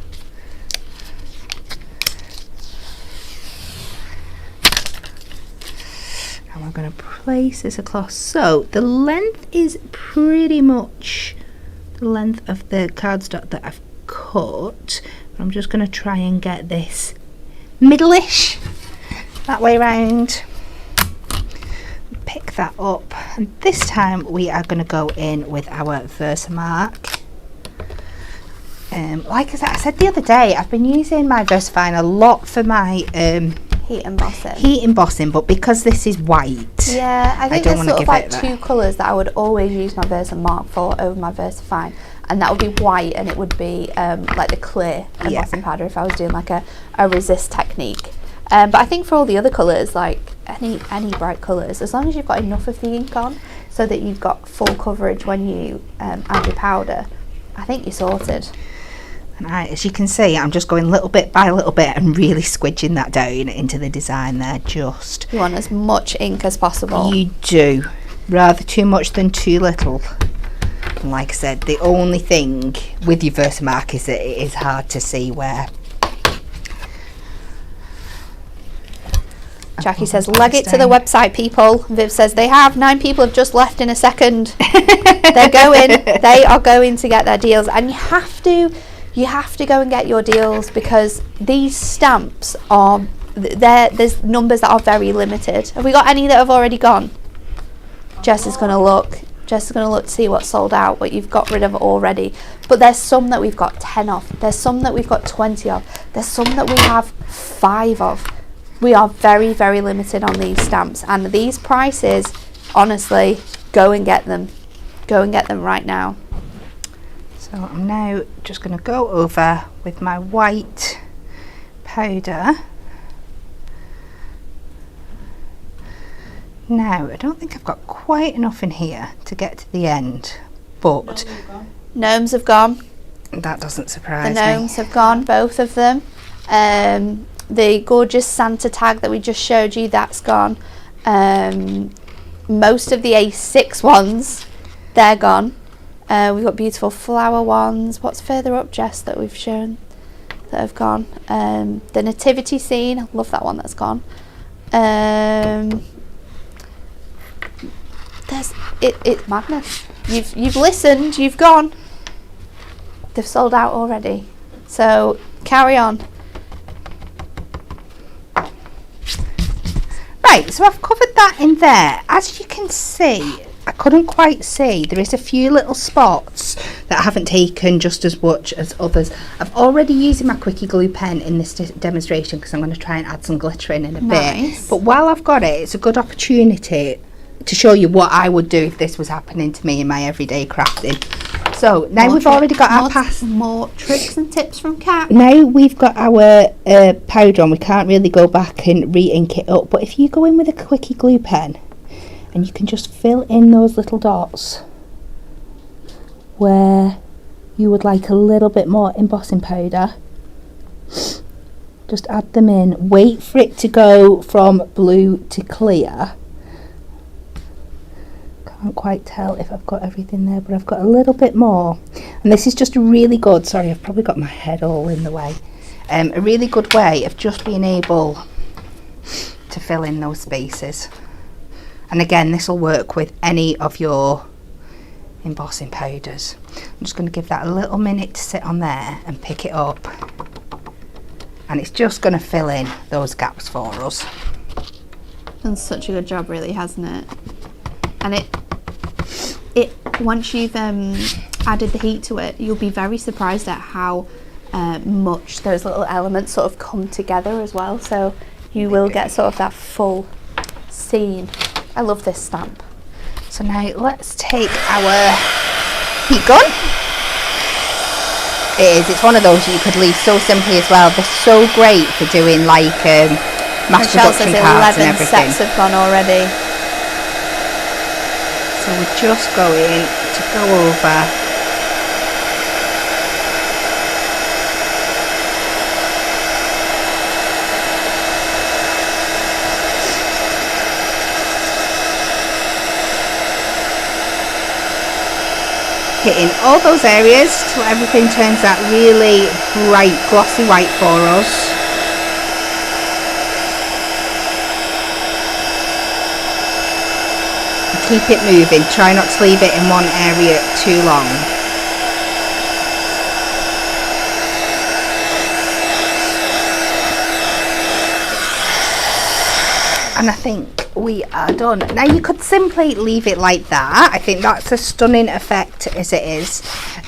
And we're going to place this across. So the length is pretty much the length of the cardstock that I've cut. I'm just going to try and get this middle-ish, that way round. Pick that up, and this time we are going to go in with our Versamark. Like I said the other day, I've been using my Versafine a lot for my Heat embossing. heat embossing, but because this is white, Yeah, I think don't there's wanna sort of give like it that. two colours that I would always use my Versamark for over my Versafine, and that would be white, and it would be like the clear embossing powder if I was doing like a resist technique. But I think for all the other colours, like any bright colours, as long as you've got enough of the ink on so that you've got full coverage when you add your powder, I think you're sorted. and as you can see, I'm just going little bit by little bit and really squidging that down into the design there. Just You want as much ink as possible. you do, rather too much than too little. And like I said, the only thing with your Versamark is that it is hard to see where. Jackie says, leg it to the website, people. Viv says, they have. 9 people have just left in a second. They're going. They are going to get their deals. And you have to go and get your deals, because these stamps are, there's numbers that are very limited. Have we got any that have already gone? Jess is going to look. Jess is going to look to see what's sold out, what you've got rid of already. But there's some that we've got 10 of. There's some that we've got 20 of. There's some that we have 5 of. We are very, very limited on these stamps, and these prices, honestly, go and get them. Go and get them right now. So I'm now just going to go over with my white powder. Now, I don't think I've got quite enough in here to get to the end, but Gnomes have gone. that doesn't The surprise me. gnomes have gone, both of them. The gorgeous Santa tag that we just showed you, that's gone. Most of the A6 ones, they're gone. We've got beautiful flower ones. What's further up, Jess, that we've shown that have gone? The nativity scene, I love that one, that's gone. It's madness. You've listened, you've gone. They've sold out already. So carry on. Right, so I've covered that in there. As you can see, I couldn't quite see. There is a few little spots that I haven't taken just as much as others. I've already using my quickie glue pen in this demonstration because I'm going to try and add some glitter in a Nice. bit. But while I've got it, it's a good opportunity to show you what I would do if this was happening to me in my everyday crafting. So now we've already got our more tricks and tips from Kat. Now we've got our powder on, we can't really go back and re-ink it up, but if you go in with a quickie glue pen and you can just fill in those little dots where you would like a little bit more embossing powder, just add them in, wait for it to go from blue to clear. Can't quite tell if I've got everything there, but I've got a little bit more, and this is just a really good, sorry, I've probably got my head all in the way, a really good way of just being able to fill in those spaces. And again, this will work with any of your embossing powders. I'm just going to give that a little minute to sit on there and pick it up, and it's just going to fill in those gaps for us. Done such a good job, really, hasn't it? And it once you've added the heat to it, you'll be very surprised at how much those little elements sort of come together as well. So you will get sort of that full scene. I love this stamp. So now let's take our heat gun. It's one of those you could leave so simply as well. They're so great for doing like mass Michelle production says cards 11 and everything. sets have gone already. So we're just going to go over hitting all those areas till everything turns out really bright glossy white for us. Keep it moving, try not to leave it in one area too long. And I think we are done. Now you could simply leave it like that. I think that's a stunning effect as it is.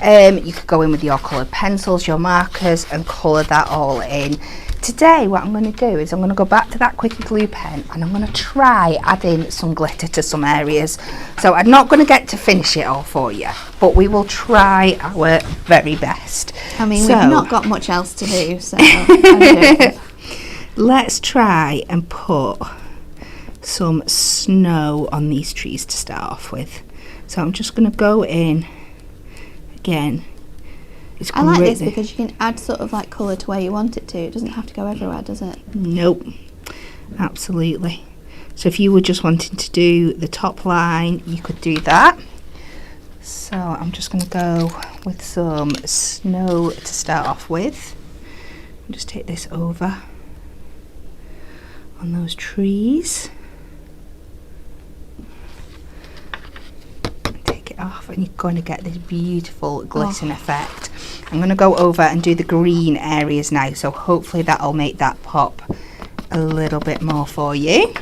You could go in with your coloured pencils, your markers, and colour that all in. Today what I'm going to do is I'm going to go back to that quickie glue pen and I'm going to try adding some glitter to some areas. So I'm not going to get to finish it all for you, but we will try our very best. I mean, So, we've not got much else to do, so I'm joking. let's try and put some snow on these trees to start off with. So I'm just going to go in again. It's I like great. this because you can add sort of like colour to where you want it to. It doesn't have to go everywhere, does it? Nope, absolutely. So if you were just wanting to do the top line, you could do that. So I'm just going to go with some snow to start off with. Just take this over on those trees. Take it off and you're going to get this beautiful glistening effect. I'm going to go over and do the green areas now, so hopefully that'll make that pop a little bit more for you.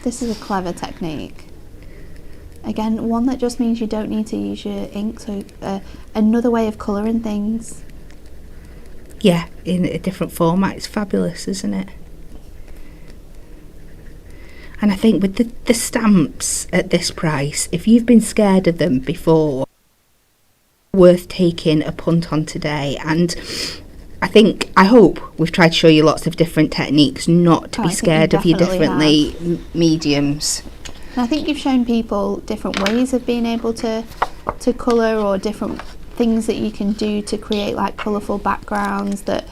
This is a clever technique. Again, one that just means you don't need to use your ink, so another way of colouring things. Yeah, in a different format. It's fabulous, isn't it? And I think with the stamps at this price, if you've been scared of them before, worth taking a punt on today. And I hope we've tried to show you lots of different techniques, not to Oh, be I think you scared of your definitely differently mediums. And I think you've shown people different ways of being able to colour, or different things that you can do to create like colourful backgrounds that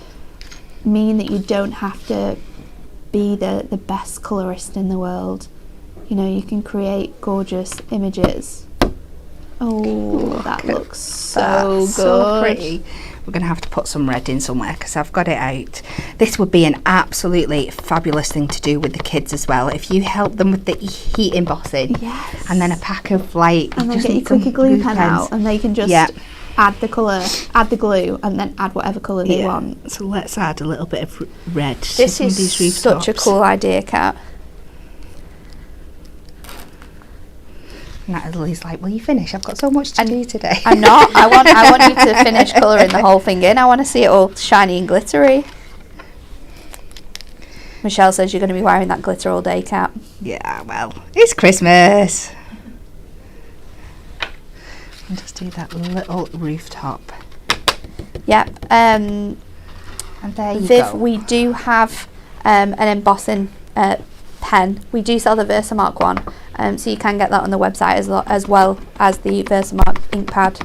mean that you don't have to be the best colourist in the world. You know, you can create gorgeous images. Oh, that looks so That's good. so pretty. We're going to have to put some red in somewhere because I've got it out. This would be an absolutely fabulous thing to do with the kids as well. If you help them with the heat embossing, Yes. and then a pack of like, And then just get your need some quickie glue pen pens. out, and they can just Yeah. add the colour, add the glue, and then add whatever colour they Yeah. want. So let's add a little bit of red to This some of is these such a rooftops. cool idea, Kat. Natalie's like, will you finish? I've got so much to do today. I'm not. I want you to finish colouring the whole thing in. I want to see it all shiny and glittery. Michelle says you're going to be wearing that glitter all day, Kat. Yeah, well, it's Christmas. And just do that little rooftop. Yep. And there you Viv, go. we do have an embossing pen. We do sell the Versamark one, so you can get that on the website as well as the Versamark ink pad.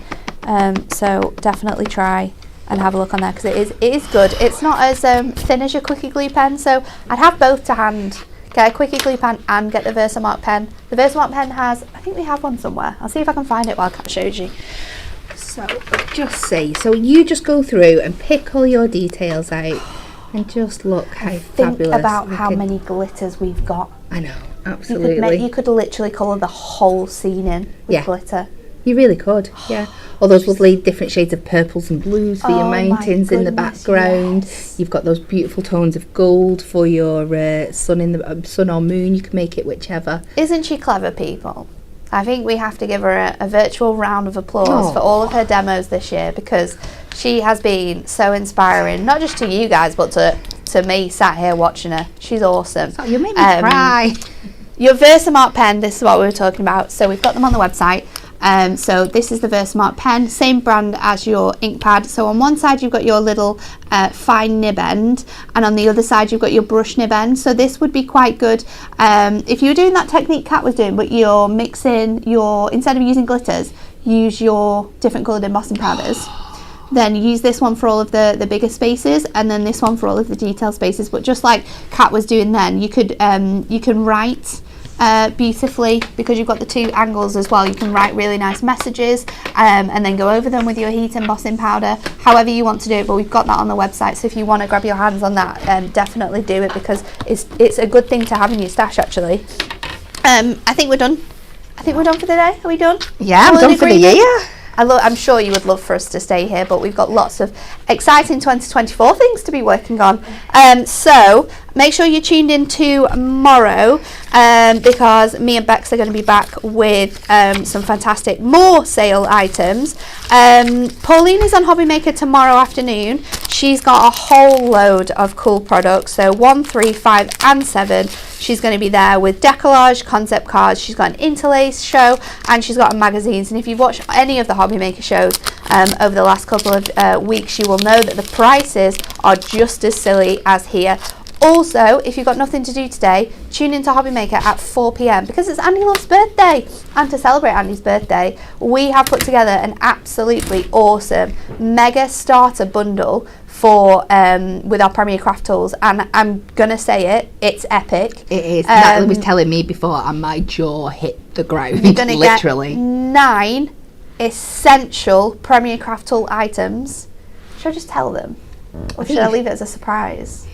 So definitely try and have a look on there, because it is good. It's not as thin as your Quickie Glue pen, so I'd have both to hand. Get a Quickie Glue pen and get the Versamark pen. The Versamark pen has, I think we have one somewhere. I'll see if I can find it while Kat shows you. So just see. So you just go through and pick all your details out, and just look how Think fabulous. about how looking. many glitters we've got. I know, You absolutely. could literally colour the whole scene in with Yeah. glitter. You really could, yeah. All those lovely different shades of purples and blues for your Oh my mountains in the goodness, background. yes. You've got those beautiful tones of gold for your sun or moon. You can make it whichever. Isn't she clever, people? I think we have to give her a virtual round of applause Oh. for all of her demos this year, because she has been so inspiring, not just to you guys, but to me sat here watching her. She's awesome. Oh, you made me cry. Your Versamark pen, this is what we were talking about. So we've got them on the website. So this is the Versamark pen, same brand as your ink pad. So on one side you've got your little fine nib end, and on the other side you've got your brush nib end. So this would be quite good if you were doing that technique Kat was doing, but you're mixing instead of using glitters, use your different coloured embossing powders. Then use this one for all of the bigger spaces, and then this one for all of the detail spaces. But just like Kat was doing then, you can write beautifully, because you've got the two angles as well. You can write really nice messages and then go over them with your heat embossing powder, however you want to do it. But we've got that on the website, so if you want to grab your hands on that, definitely do it, because it's a good thing to have in your stash actually. I think we're done. I think we're done for the day. Are we done? Yeah, I'm All in done for the agreement? year. I'm sure you would love for us to stay here, but we've got lots of exciting 2024 things to be working on. So make sure you're tuned in tomorrow, because me and Bex are going to be back with some fantastic more sale items. Pauline is on Hobby Maker tomorrow afternoon. She's got a whole load of cool products, so 1, 3, 5 and 7. She's going to be there with decollage, concept cards. She's got an interlace show, and she's got magazines. And if you've watched any of the Hobby Maker shows over the last couple of weeks, you will know that the prices are just as silly as here. Also, if you've got nothing to do today, tune into Hobby Maker at 4 p.m. because it's Andy Love's birthday. And to celebrate Andy's birthday, we have put together an absolutely awesome mega starter bundle for with our Premier Craft tools, and I'm gonna say it's epic. It is. Natalie was telling me before, and my jaw hit the ground. You're gonna literally. get 9 essential Premier Craft tool items. Should I just tell them, or should I leave it as a surprise?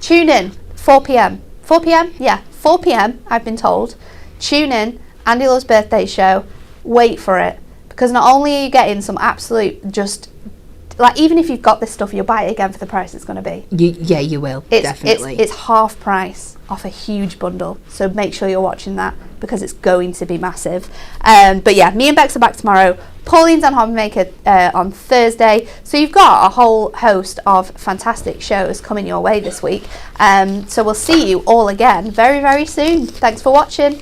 Tune in 4 p.m. 4 p.m. Yeah, 4 p.m. I've been told. Tune in. Andy Love's birthday show. Wait for it, because not only are you getting some absolute just. Like, even if you've got this stuff, you'll buy it again for the price it's going to be. You will, definitely. It's half price off a huge bundle. So make sure you're watching that, because it's going to be massive. But yeah, me and Bex are back tomorrow. Pauline's on Hobby Maker on Thursday. So you've got a whole host of fantastic shows coming your way this week. So we'll see you all again very, very soon. Thanks for watching.